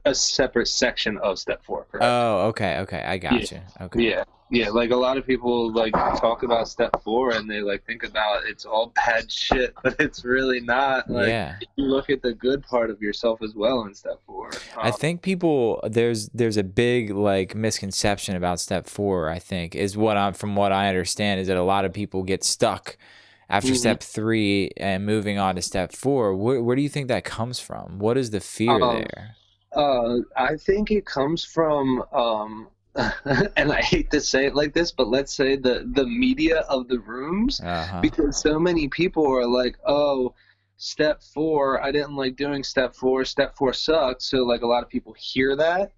a separate section of step 4, correct? Oh, okay, okay, I got you. Okay. Yeah, like a lot of people like talk about step 4 and they like think about it's all bad shit, but it's really not. Like Yeah. you look at the good part of yourself as well in step 4. I think people there's a big like misconception about step 4, I think, is from what I understand is that a lot of people get stuck after step 3 and moving on to step 4. Where do you think that comes from? What is the fear there? I think it comes from and I hate to say it like this, but let's say the media of the rooms, because so many people are like, oh, step 4, I didn't like doing step 4. Step 4 sucks. So like a lot of people hear that,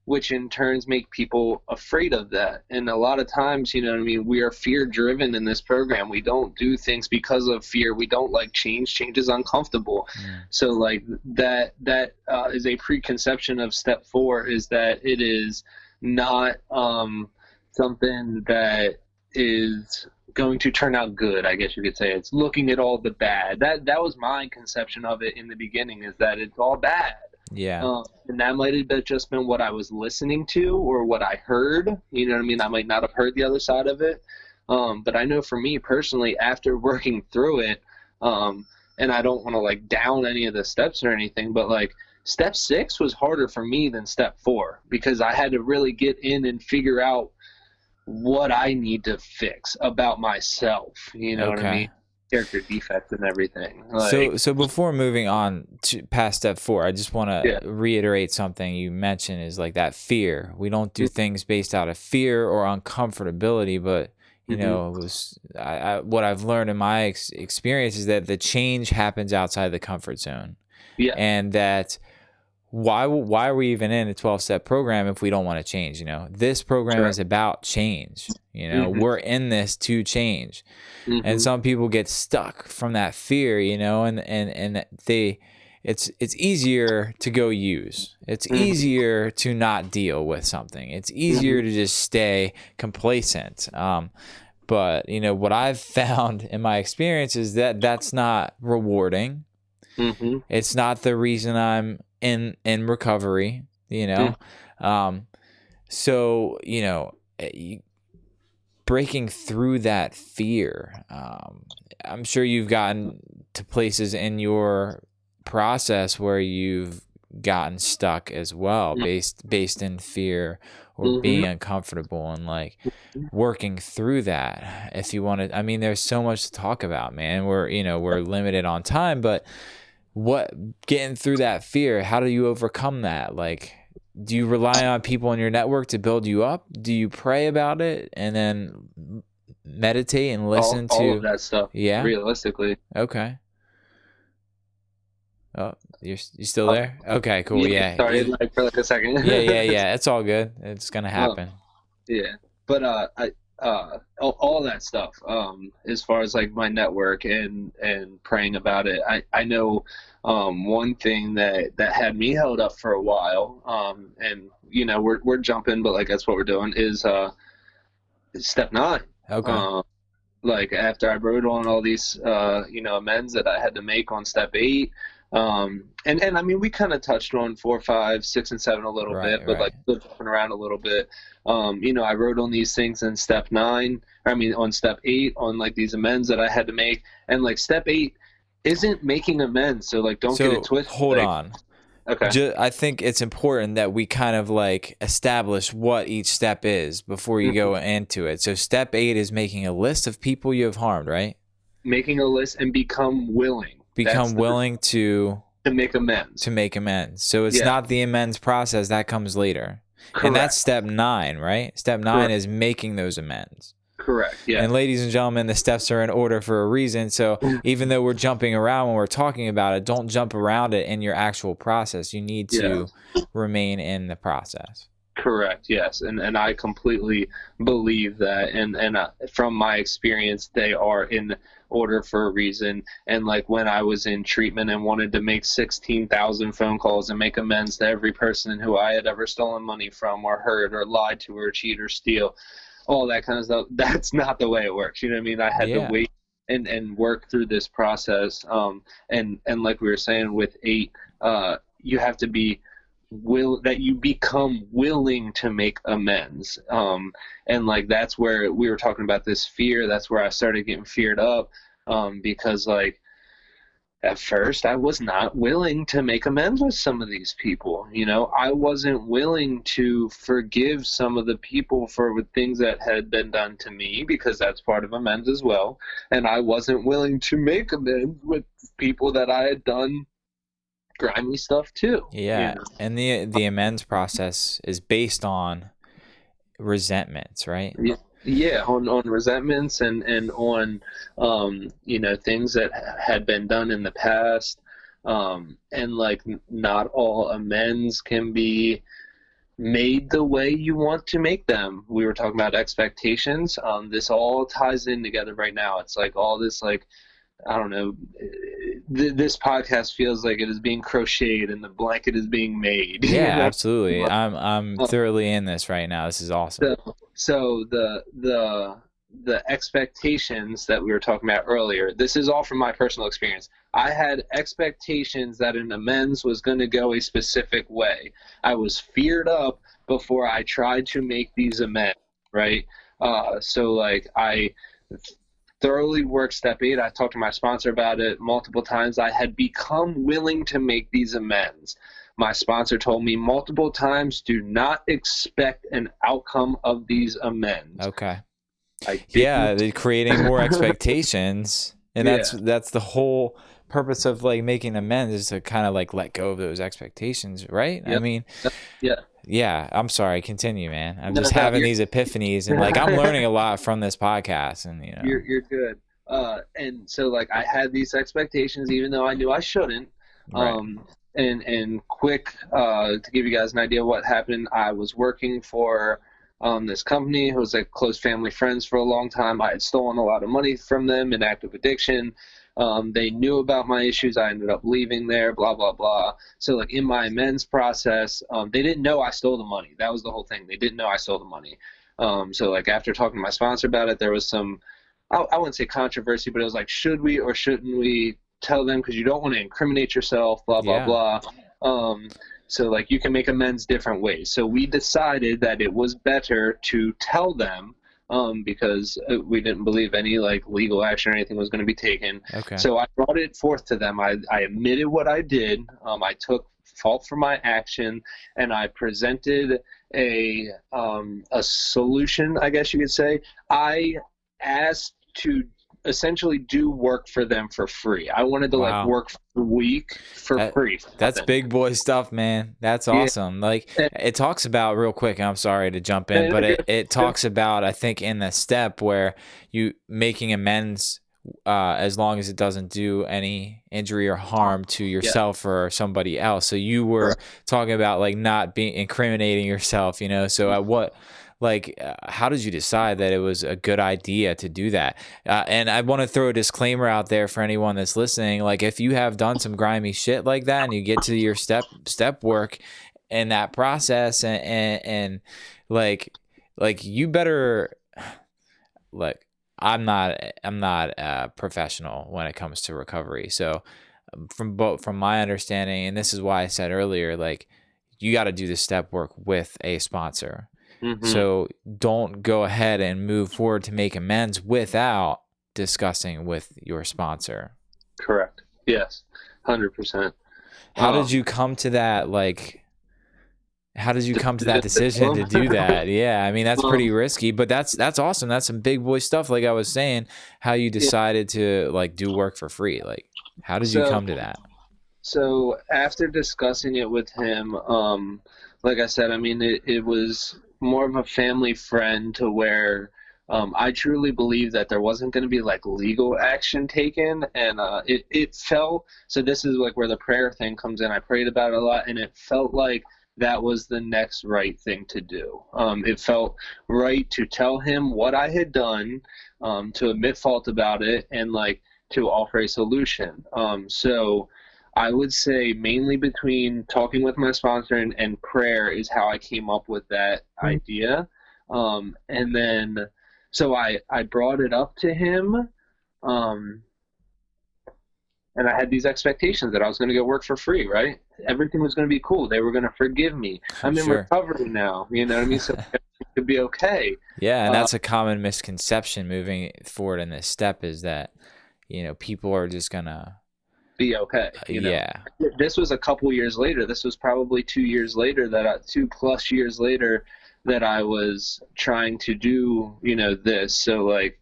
which in turns make people afraid of that. And a lot of times, you know what I mean, we are fear driven in this program. We don't do things because of fear. We don't like change. Change is uncomfortable. So like that is a preconception of step 4, is that it is not something that is going to turn out good, I guess you could say. It's looking at all the bad. That was my conception of it in the beginning, is that it's all bad. Yeah. And that might have just been what I was listening to or what I heard. You know what I mean? I might not have heard the other side of it. But I know for me personally, after working through it, and I don't want to like down any of the steps or anything, but like step 6 was harder for me than step 4, because I had to really get in and figure out what I need to fix about myself. You know what I mean? Character defects and everything. Like, so before moving on to past step 4, I just want to reiterate something you mentioned, is like that fear. We don't do things based out of fear or uncomfortability, but you know, it was what I've learned in my experience is that the change happens outside the comfort zone. Yeah. And that why are we even in a 12-step program if we don't want to change? You know, this program is about change. You know, we're in this to change. And some people get stuck from that fear, you know, and it's easier to go use. It's easier to not deal with something. It's easier to just stay complacent. But you know, what I've found in my experience is that that's not rewarding. It's not the reason I'm in recovery, you know. So, you know, breaking through that fear, I'm sure you've gotten to places in your process where you've gotten stuck as well, based in fear or being uncomfortable, and like working through that. If you want to, I mean, there's so much to talk about, man. We're limited on time, but getting through that fear, how do you overcome that? Like, do you rely on people in your network to build you up? Do you pray about it and then meditate and listen to all of that stuff? Yeah, realistically. Okay. Oh, you still there? Okay, cool. Yeah. Sorry, like for like a second. yeah. It's all good. It's gonna happen. But all that stuff, as far as like my network and praying about it, I know one thing that had me held up for a while, and you know, we're jumping, but like that's what we're doing, is step 9. Okay. Like after I wrote on all these you know, amends that I had to make on step 8, and I mean, we kind of touched on 4, 5, 6, and 7 a little bit, but like jumping around a little bit. You know, I wrote on these things in step 9. On step 8, on like these amends that I had to make, and like step 8 isn't making amends, so like don't get it twisted. Hold on. Okay. I think it's important that we kind of like establish what each step is before you go into it. So step 8 is making a list of people you have harmed, right? Making a list and become willing. To make amends. So it's not the amends process, that comes later. Correct. And that's step 9, right? Step 9 is making those amends. Correct. Yeah. And ladies and gentlemen, the steps are in order for a reason. So even though we're jumping around when we're talking about it, don't jump around it in your actual process. You need to remain in the process. Correct. Yes. And I completely believe that. And from my experience, they are in order for a reason. And like when I was in treatment and wanted to make 16,000 phone calls and make amends to every person who I had ever stolen money from or hurt or lied to or cheat or steal, all that kind of stuff, that's not the way it works. You know what I mean? I had to wait and work through this process. And like we were saying with 8, you have to be that you become willing to make amends. And like that's where we were talking about this fear. That's where I started getting feared up, because like at first I was not willing to make amends with some of these people. I wasn't willing to forgive some of the people for things that had been done to me, because that's part of amends as well. And I wasn't willing to make amends with people that I had done grimy stuff too. Yeah. And the amends process is based on resentments, right? Yeah, on resentments and on things that had been done in the past, and like not all amends can be made the way you want to make them. We were talking about expectations. This all ties in together right now. It's like all this, like, I don't know, this podcast feels like it is being crocheted and the blanket is being made. Yeah, absolutely. I'm thoroughly in this right now. This is awesome. So the expectations that we were talking about earlier, this is all from my personal experience. I had expectations that an amends was going to go a specific way. I was feared up before I tried to make these amends, right? So like I thoroughly worked step 8. I talked to my sponsor about it multiple times. I had become willing to make these amends. My sponsor told me multiple times, do not expect an outcome of these amends. Okay. They're creating more expectations, and that's the whole purpose of like making amends, is to kind of like let go of those expectations, right? Yep. I mean, yeah. I'm sorry. Continue, man. I'm just having these epiphanies, and like I'm learning a lot from this podcast, and you're good. And so like I had these expectations, even though I knew I shouldn't. Right. And quick, to give you guys an idea of what happened, I was working for this company who was like close family friends for a long time. I had stolen a lot of money from them in active addiction. They knew about my issues. I ended up leaving there, blah, blah, blah. So like in my amends process, they didn't know I stole the money. That was the whole thing. They didn't know I stole the money. So like after talking to my sponsor about it, there was some, I wouldn't say controversy, but it was like, should we or shouldn't we tell them? Because you don't want to incriminate yourself, blah, blah, blah. So like you can make amends different ways. So we decided that it was better to tell them, because we didn't believe any like legal action or anything was going to be taken. Okay. So I brought it forth to them. I admitted what I did. I took fault for my action, and I presented a solution, I guess you could say. I asked to essentially do work for them for free. I wanted to like work for a week for free. That's big boy stuff, man. That's awesome. Like it talks about, real quick, and I'm sorry to jump in, but it talks about, I think, in the step where you making amends, as long as it doesn't do any injury or harm to yourself or somebody else. So you were talking about like not being incriminating yourself, so at what, like, how did you decide that it was a good idea to do that? And I want to throw a disclaimer out there for anyone that's listening. Like, if you have done some grimy shit like that and you get to your step work in that process, and like you better, like, I'm not a professional when it comes to recovery. So from my understanding, and this is why I said earlier, like, you got to do the step work with a sponsor. Mm-hmm. So don't go ahead and move forward to make amends without discussing with your sponsor. Correct. Yes. 100%. How did you come to that? Like, how did you come to that decision to do that? Yeah. I mean, that's pretty risky, but that's awesome. That's some big boy stuff. Like I was saying, how you decided to like do work for free. Like, how did you come to that? So after discussing it with him, like I said, I mean, it was more of a family friend, to where I truly believe that there wasn't going to be like legal action taken, and it felt, so this is like where the prayer thing comes in. I prayed about it a lot, and it felt like that was the next right thing to do. It felt right to tell him what I had done, to admit fault about it, and like to offer a solution. So I would say mainly between talking with my sponsor and prayer is how I came up with that idea. And then, so I brought it up to him. and I had these expectations that I was going to go work for free, right? Everything was going to be cool. They were going to forgive me. I'm in Sure. recovery now, you know what I mean? So everything could be okay. Yeah, and Uh, that's a common misconception moving forward in this step is that, people are just gonna, be okay, you know. yeah, This was a couple years later. This was probably 2 years later 2+ years later that I was trying to do, this. So like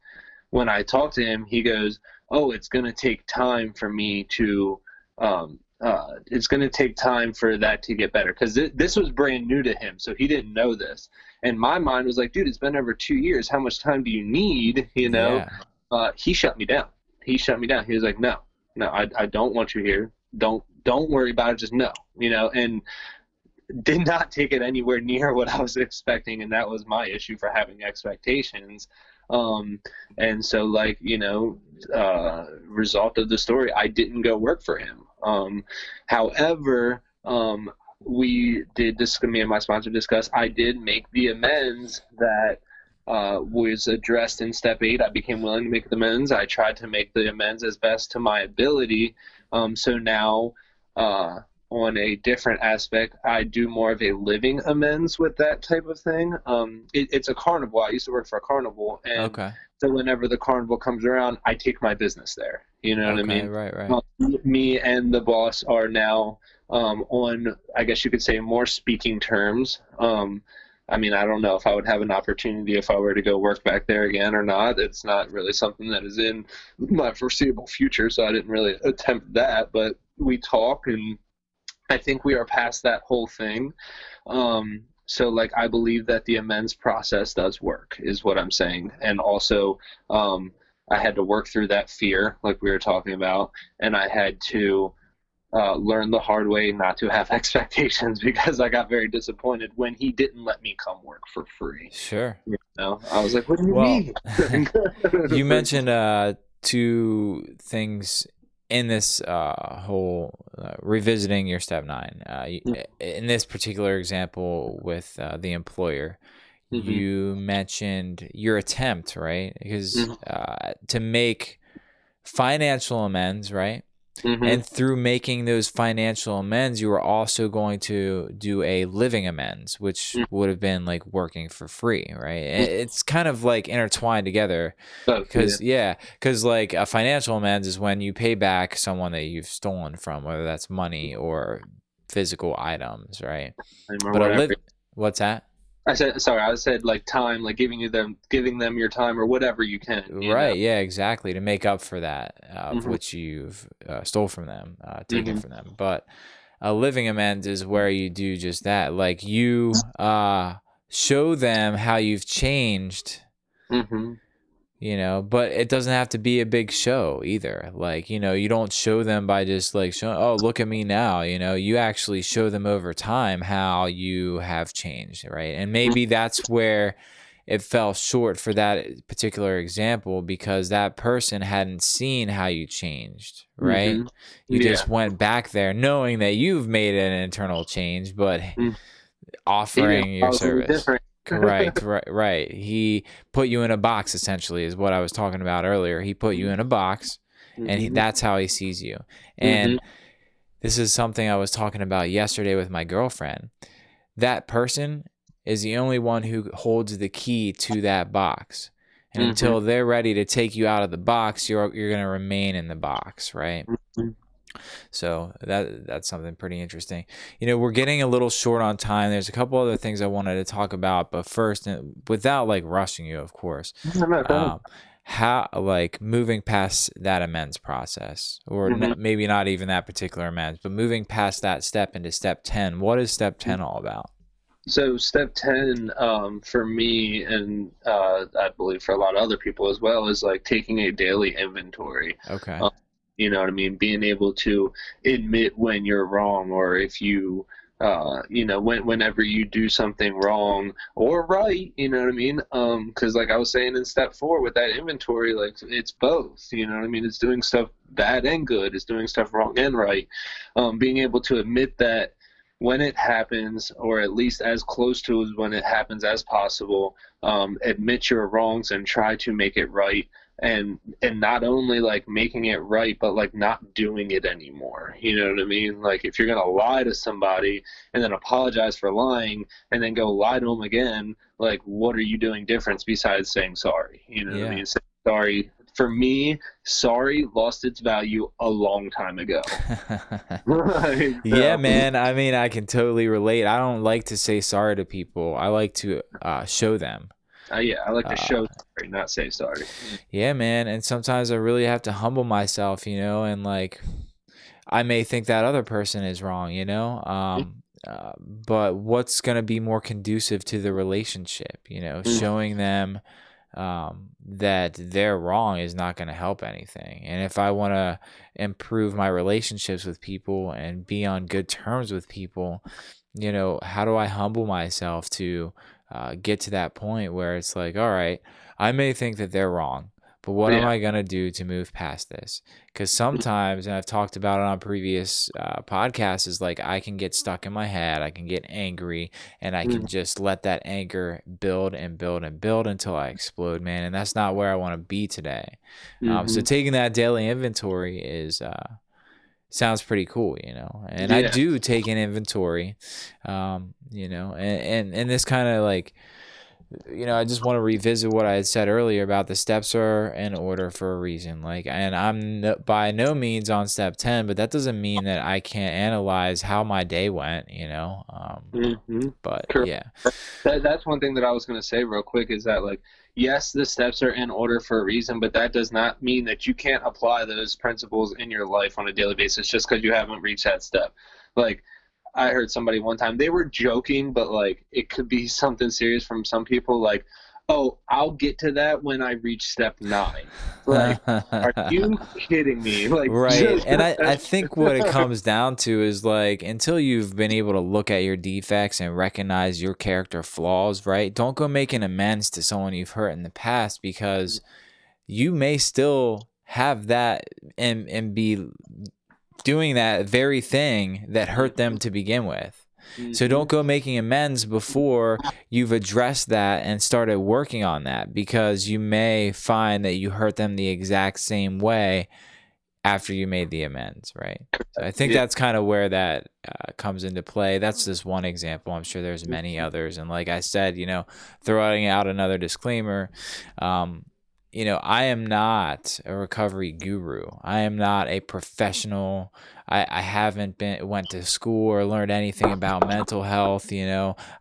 when I talked to him, he goes, "Oh, it's going to take time for me to, it's going to take time for that to get better." Because this was brand new to him, so he didn't know this. And my mind was like, "Dude, it's been over 2 years. How much time do you need?" yeah, He shut me down. He shut me down. He was like, "No, no, I don't want you here. Don't worry about it. Just no, and did not take it anywhere near what I was expecting, and that was my issue for having expectations. And so, like, result of the story, I didn't go work for him. However, we did this. Me and my sponsor discussed. I did make the amends that was addressed in step 8. I became willing to make the amends. I tried to make the amends as best to my ability. So now, on a different aspect, I do more of a living amends with that type of thing. It's a carnival. I used to work for a carnival, and okay, so whenever the carnival comes around, I take my business there. You know what I okay, mean? right. Me and the boss are now on, I guess you could say, more speaking terms. I mean, I don't know if I would have an opportunity if I were to go work back there again or not. It's not really something that is in my foreseeable future, so I didn't really attempt that. But we talk, and I think we are past that whole thing. So, like, I believe that the amends process does work, is what I'm saying. And also, I had to work through that fear, like we were talking about, and I had to learn the hard way not to have expectations, because I got very disappointed when he didn't let me come work for free. Sure. I was like, "What do you Well, mean?" you mentioned two things in this whole revisiting your step 9. In this particular example with the employer, you mentioned your attempt, right? Because to make financial amends, right? And through making those financial amends, you were also going to do a living amends, which would have been like working for free, right? It's kind of like intertwined together because like a financial amends is when you pay back someone that you've stolen from, whether that's money or physical items, right? But what's that? I said like time, like giving them your time or whatever you can. Right. Yeah, exactly. To make up for that, of which you've stole from them, taken from them. But a living amends is where you do just that. Like you show them how you've changed, but it doesn't have to be a big show either. Like, you don't show them by just like showing, "Oh, look at me now." You actually show them over time how you have changed, right? And maybe that's where it fell short for that particular example, because that person hadn't seen how you changed, right? You just went back there knowing that you've made an internal change, but offering your service. Correct. Right. He put you in a box, essentially, is what I was talking about earlier. He put you in a box, and that's how he sees you. And this is something I was talking about yesterday with my girlfriend. That person is the only one who holds the key to that box. And until they're ready to take you out of the box, you're going to remain in the box, right? So that's something pretty interesting. We're getting a little short on time. There's a couple other things I wanted to talk about, but first, without like rushing you, of course, how like moving past that amends process, or maybe not even that particular amends, but moving past that step into step 10. What is step 10 all about? So step 10 for me, and I believe for a lot of other people as well, is like taking a daily inventory. Okay. You know what I mean? Being able to admit when you're wrong, or if you, whenever you do something wrong or right, you know what I mean? Because like I was saying in step 4 with that inventory, like it's both, you know what I mean? It's doing stuff bad and good. It's doing stuff wrong and right. Being able to admit that when it happens, or at least as close to when it happens as possible, admit your wrongs and try to make it right. and not only like making it right, but like not doing it anymore. You know what I mean? Like if you're gonna lie to somebody and then apologize for lying and then go lie to them again, like what are you doing different besides saying sorry? You know what I Yeah. mean? Saying sorry, for me, sorry lost its value a long time ago. Like, Yeah, man. I mean, I can totally relate. I don't like to say sorry to people. I like to show them. yeah, I like to Uh, show sorry, not say sorry. yeah, man. And sometimes I really have to humble myself, and like I may think that other person is wrong, but what's going to be more conducive to the relationship, Mhm. showing them that they're wrong is not going to help anything. And if I want to improve my relationships with people and be on good terms with people, how do I humble myself to get to that point where it's like, all right, I may think that they're wrong, but what am Yeah. I going to do to move past this? Because sometimes, and I've talked about it on previous podcasts, is like I can get stuck in my head, I can get angry, and I can Mhm. just let that anger build and build and build until I explode, man. And that's not where I want to be today. So Mhm. taking that daily inventory is sounds pretty cool, and I Yeah. do take an inventory, and this kind of like, I just want to revisit what I had said earlier about the steps are in order for a reason. Like, and I'm by no means on step 10, but that doesn't mean that I can't analyze how my day went, Hmm. but Correct. yeah. That's one thing that I was going to say real quick is that, like, yes, the steps are in order for a reason, but that does not mean that you can't apply those principles in your life on a daily basis just because you haven't reached that step. Like, I heard somebody one time, they were joking, but like it could be something serious from some people, like, oh, I'll get to that when I reach step 9. Like, are you kidding me? Like, Right. just And I think what it comes down to is like until you've been able to look at your defects and recognize your character flaws, right? Don't go making amends to someone you've hurt in the past because you may still have that and be doing that very thing that hurt them to begin with. So mm-hmm. don't go making amends before you've addressed that and started working on that because you may find that you hurt them the exact same way after you made the amends, right? So I think Yeah. that's kind of where that comes into play. That's just one example. I'm sure there's many others. And like I said, throwing out another disclaimer, um, I am not a recovery guru. I am not a professional. I haven't went to school or learned anything about mental health.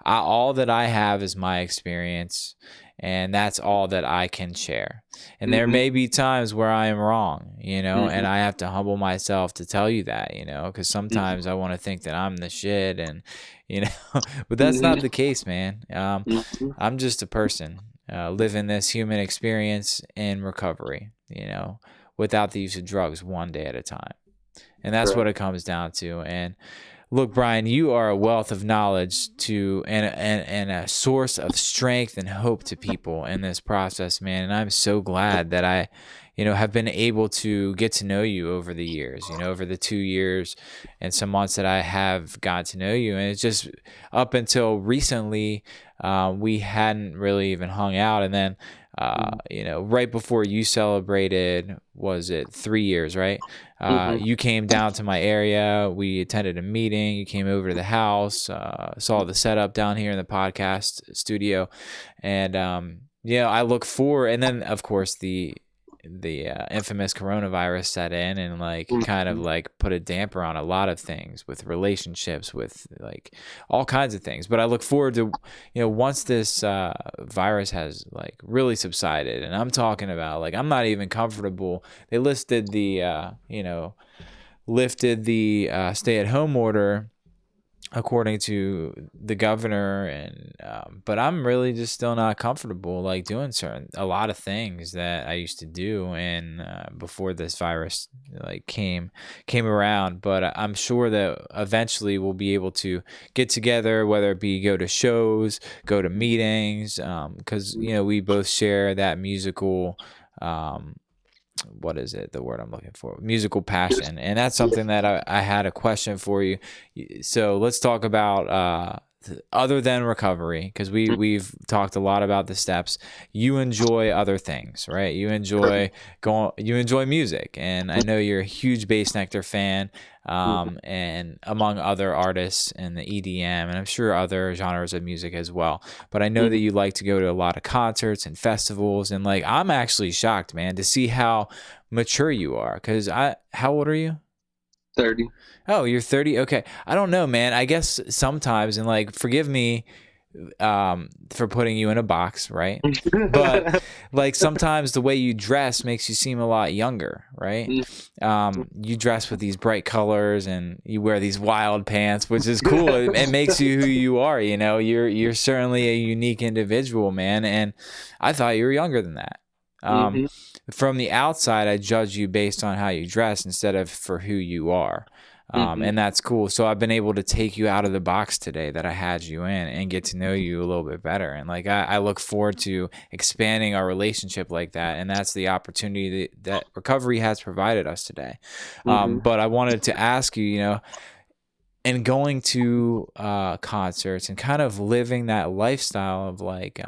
All that I have is my experience, and that's all that I can share. And there Mm-hmm. may be times where I am wrong, Mm-hmm. and I have to humble myself to tell you that, because sometimes I want to think that I'm the shit, and you know, but that's not Mm-hmm. the case, man. Mm-hmm. I'm just a person living this human experience in recovery, without the use of drugs one day at a time. And that's what Correct. it comes down to. And look, Brian, you are a wealth of knowledge to and a source of strength and hope to people in this process, man. And I'm so glad that I, have been able to get to know you over the years, over the 2 years and some months that I have got to know you. And it's just up until recently, we hadn't really even hung out. And then, right before you celebrated, was it 3 years, right? Mm-hmm. You came down to my area. We attended a meeting. You came over to the house, saw the setup down here in the podcast studio, and I look forward. And then, of course, the infamous coronavirus set in and like kind of Mm-hmm. like put a damper on a lot of things with relationships, with like all kinds of things. But I look forward to once this virus has like really subsided, and I'm talking about like I'm not even comfortable. They listed the lifted the stay-at-home order according to the governor, and but I'm really just still not comfortable like doing a lot of things that I used to do and before this virus like came around. But I'm sure that eventually we'll be able to get together, whether it be go to shows, go to meetings, because we both share that musical what is it, the word I'm looking for, musical passion. And that's something that I had a question for you. So let's talk about other than recovery, because we've talked a lot about the steps, you enjoy other things, right? You enjoy music, and I know you're a huge Bass Nectar fan, and among other artists in the EDM, and I'm sure other genres of music as well. But I know that you like to go to a lot of concerts and festivals, and like I'm actually shocked, man, to see how mature you are. Because how old are you? 30. Oh, you're 30. Okay. I don't know, man. I guess sometimes, and like, forgive me for putting you in a box, right? But like sometimes the way you dress makes you seem a lot younger, right? You dress with these bright colors and you wear these wild pants, which is cool. It makes you who you are. You know, you're certainly a unique individual, man. And I thought you were younger than that. From the outside, I judge you based on how you dress instead of for who you are. And that's cool. So I've been able to take you out of the box today that I had you in and get to know you a little bit better. And like, I look forward to expanding our relationship like that. And that's the opportunity that recovery has provided us today. But I wanted to ask you, you know, and going to concerts and kind of living that lifestyle of like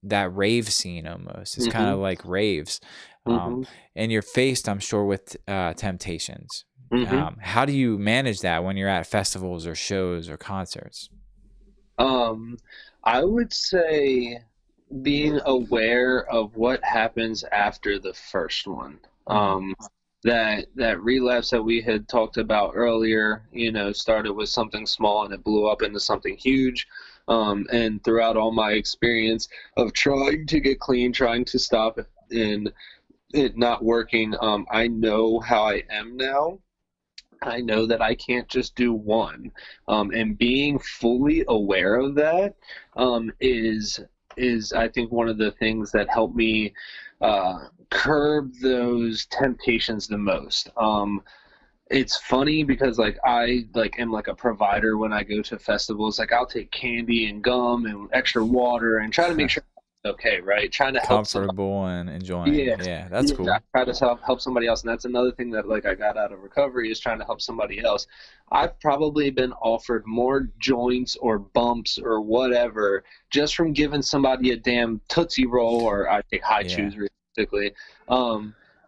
that rave scene almost. It's kind of like raves. And you're faced, I'm sure, with temptations. How do you manage that when you're at festivals or shows or concerts? I would say being aware of what happens after the first one. That relapse that we had talked about earlier, you know, started with something small and it blew up into something huge. And throughout all my experience of trying to get clean, trying to stop and it not working, I know how I am now. I know that I can't just do one. And being fully aware of that is I think one of the things that helped me curb those temptations the most. It's funny because like I like am like a provider when I go to festivals. Like I'll take candy and gum and extra water and try to make sure it's okay, right? Trying to help Comfortable and enjoying. Yeah, that's cool. I try to help somebody else, and that's another thing that like I got out of recovery is trying to help somebody else. I've probably been offered more joints or bumps or whatever just from giving somebody a damn Tootsie Roll, or I take high chews realistically.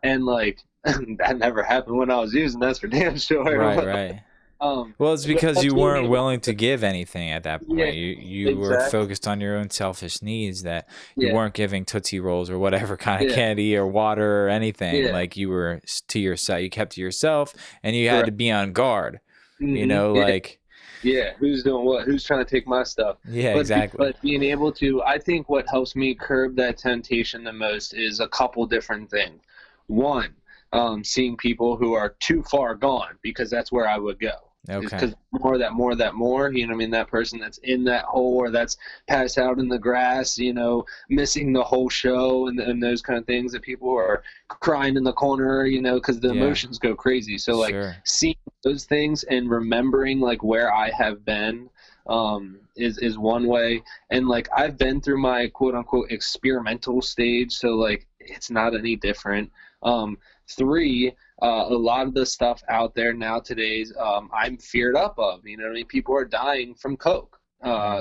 And like that never happened when I was using, that's for damn sure. Right. Well, it's because you weren't willing to give anything at that point. You were focused on your own selfish needs, that you weren't giving Tootsie Rolls or whatever kind of candy or water or anything. Like you were to yourself. You kept to yourself, and you had to be on guard. You know, like who's doing what? Who's trying to take my stuff? Exactly. But being able to, I think what helps me curb that temptation the most is a couple different things. One, seeing people who are too far gone, because that's where I would go. Because more, you know what I mean? That person that's in that hole or that's passed out in the grass, you know, missing the whole show and those kind of things, that people are crying in the corner, you know, because the emotions go crazy. So like seeing those things and remembering like where I have been is one way. And like I've been through my quote unquote experimental stage, so like it's not any different. Three, a lot of the stuff out there now today's I'm feared up of, you know what I mean? People are dying from coke.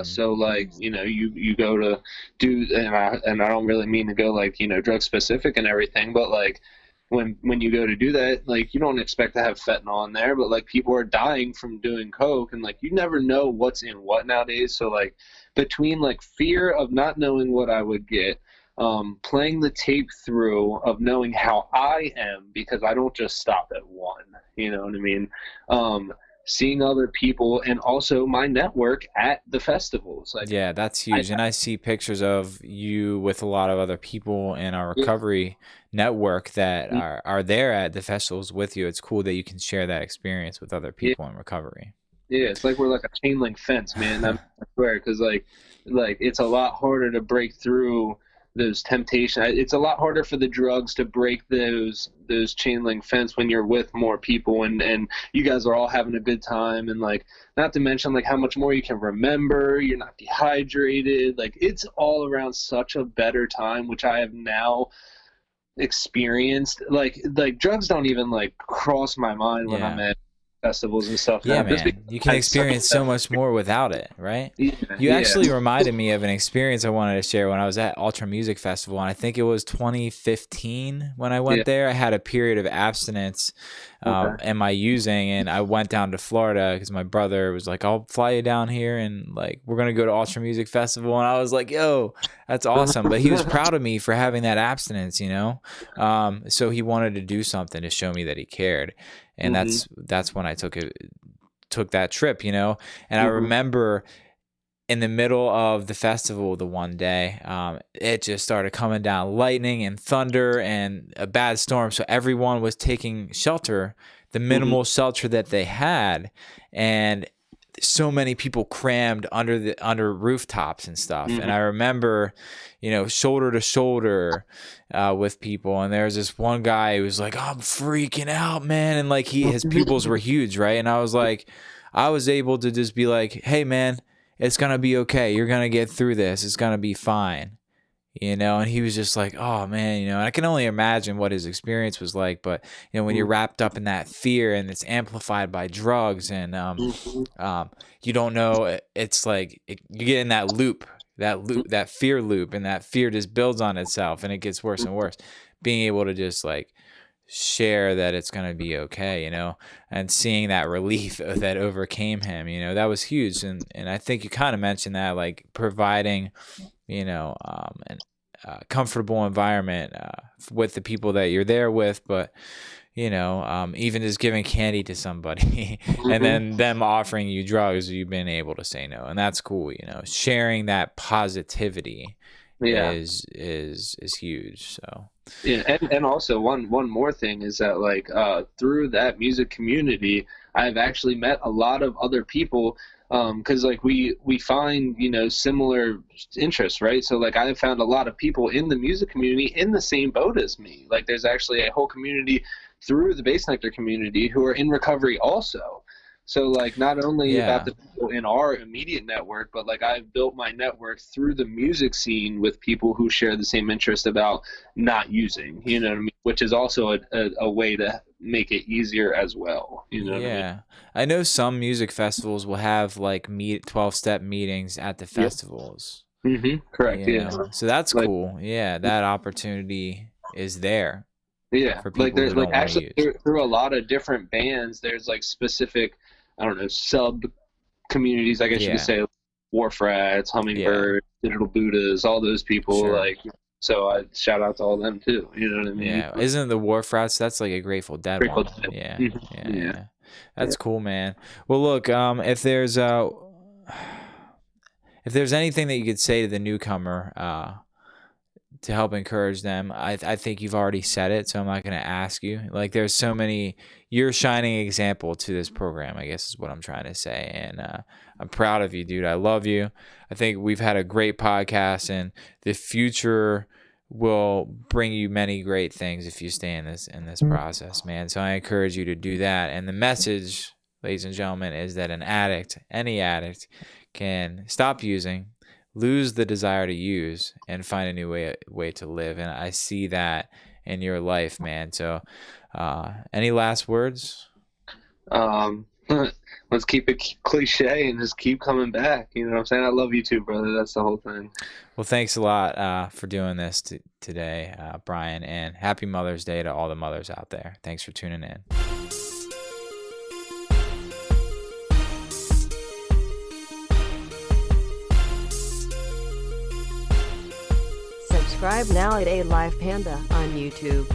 So like, you know, you go to do, and I don't really mean to go like, you know, drug specific and everything, but like when you go to do that, like you don't expect to have fentanyl in there, but like people are dying from doing coke, and like you never know what's in what nowadays. So like between like fear of not knowing what I would get, playing the tape through of knowing how I am, because I don't just stop at one, you know what I mean? Seeing other people, and also my network at the festivals. Like, that's huge. And I see pictures of you with a lot of other people in our recovery network that are there at the festivals with you. It's cool that you can share that experience with other people in recovery. Yeah, it's like we're like a chain link fence, man. I swear, because like it's a lot harder to break through those temptations. It's a lot harder for the drugs to break those chain link fence when you're with more people and you guys are all having a good time, and like not to mention like how much more you can remember. You're not dehydrated. Like it's all around such a better time, which I have now experienced. Like drugs don't even like cross my mind when I'm at festivals and stuff Yeah, now. Just man, you can because experience so much more without it, right? yeah, You yeah. actually reminded me of an experience I wanted to share when I was at Ultra Music Festival, and I think it was 2015 when I Yeah. went there. I had a period of abstinence Okay. in my using, and I went down to Florida because my brother was like, "I'll fly you down here, and like we're gonna go to Ultra Music Festival." And I was like, "Yo, that's awesome!" But he was proud of me for having that abstinence, you know. So he wanted to do something to show me that he cared, and hmm that's when I took that trip, you know. And I hmm remember in the middle of the festival the one day, it just started coming down lightning and thunder and a bad storm. So everyone was taking shelter, the hmm minimal shelter that they had, and so many people crammed under rooftops and stuff. And hmm I remember, you know, shoulder to shoulder with people. And there was this one guy who was like, "I'm freaking out, man," and like his pupils were huge, right? And I was like, I was able to just be like, "Hey, man, it's gonna be okay. You're gonna get through this. It's gonna be fine." You know, and he was just like, "Oh man," you know, and I can only imagine what his experience was like. But you know, when you're wrapped up in that fear and it's amplified by drugs, and you don't know, it's like you get in that fear loop, and that fear just builds on itself, and it gets worse and worse. Being able to just like share that it's going to be okay, you know, and seeing that relief that overcame him, you know, that was huge. And I think you kind of mentioned that, like providing, you know, an comfortable environment with the people that you're there with, but you know, even just giving candy to somebody and hmm then them offering you drugs, you've been able to say no, and that's cool. You know, sharing that positivity Yeah. is huge. So Yeah, and also one more thing is that like through that music community, I've actually met a lot of other people because like we find similar interests, right? So like I have found a lot of people in the music community in the same boat as me. Like there's actually a whole community through the Bass Nectar community who are in recovery also. So like not only about yeah. the people in our immediate network, but like I've built my network through the music scene with people who share the same interest about not using, you know what I mean? Which is also a way to make it easier as well, you know what I mean? Yeah. I know some music festivals will have like 12-step meetings at the Yep. festivals, Correct. you Yeah. know. So that's Like cool. Yeah, that opportunity is there yeah. for Like people there's who like don't want to actually use. through a lot of different bands, there's like specific, I don't know, sub communities, I guess you could Yeah. say, Wharf Rats, Yeah. Hummingbird, Digital Buddhas, all those people. Sure. Like, so I shout out to all them too. You know what I mean? Yeah. Isn't the Wharf Rats, that's like a Grateful Dead Grateful one. Dead. Yeah. Yeah, Yeah, yeah. yeah. That's cool, man. Well, look, if there's anything that you could say to the newcomer, to help encourage them. I think you've already said it, so I'm not going to ask you. Like, there's so many. You're a shining example to this program, I guess is what I'm trying to say. And I'm proud of you, dude. I love you. I think we've had a great podcast, and the future will bring you many great things if you stay in this process, man. So I encourage you to do that. And the message, ladies and gentlemen, is that an addict, any addict, can stop using, lose the desire to use, and find a new way to live. And I see that in your life, man. So any last words? Um, let's keep it cliche and just keep coming back. You know what I'm saying? I love you too, brother. That's the whole thing. Well, thanks a lot for doing this today, Brian, and happy Mother's Day to all the mothers out there. Thanks for tuning in. Subscribe now at A Live Panda on YouTube.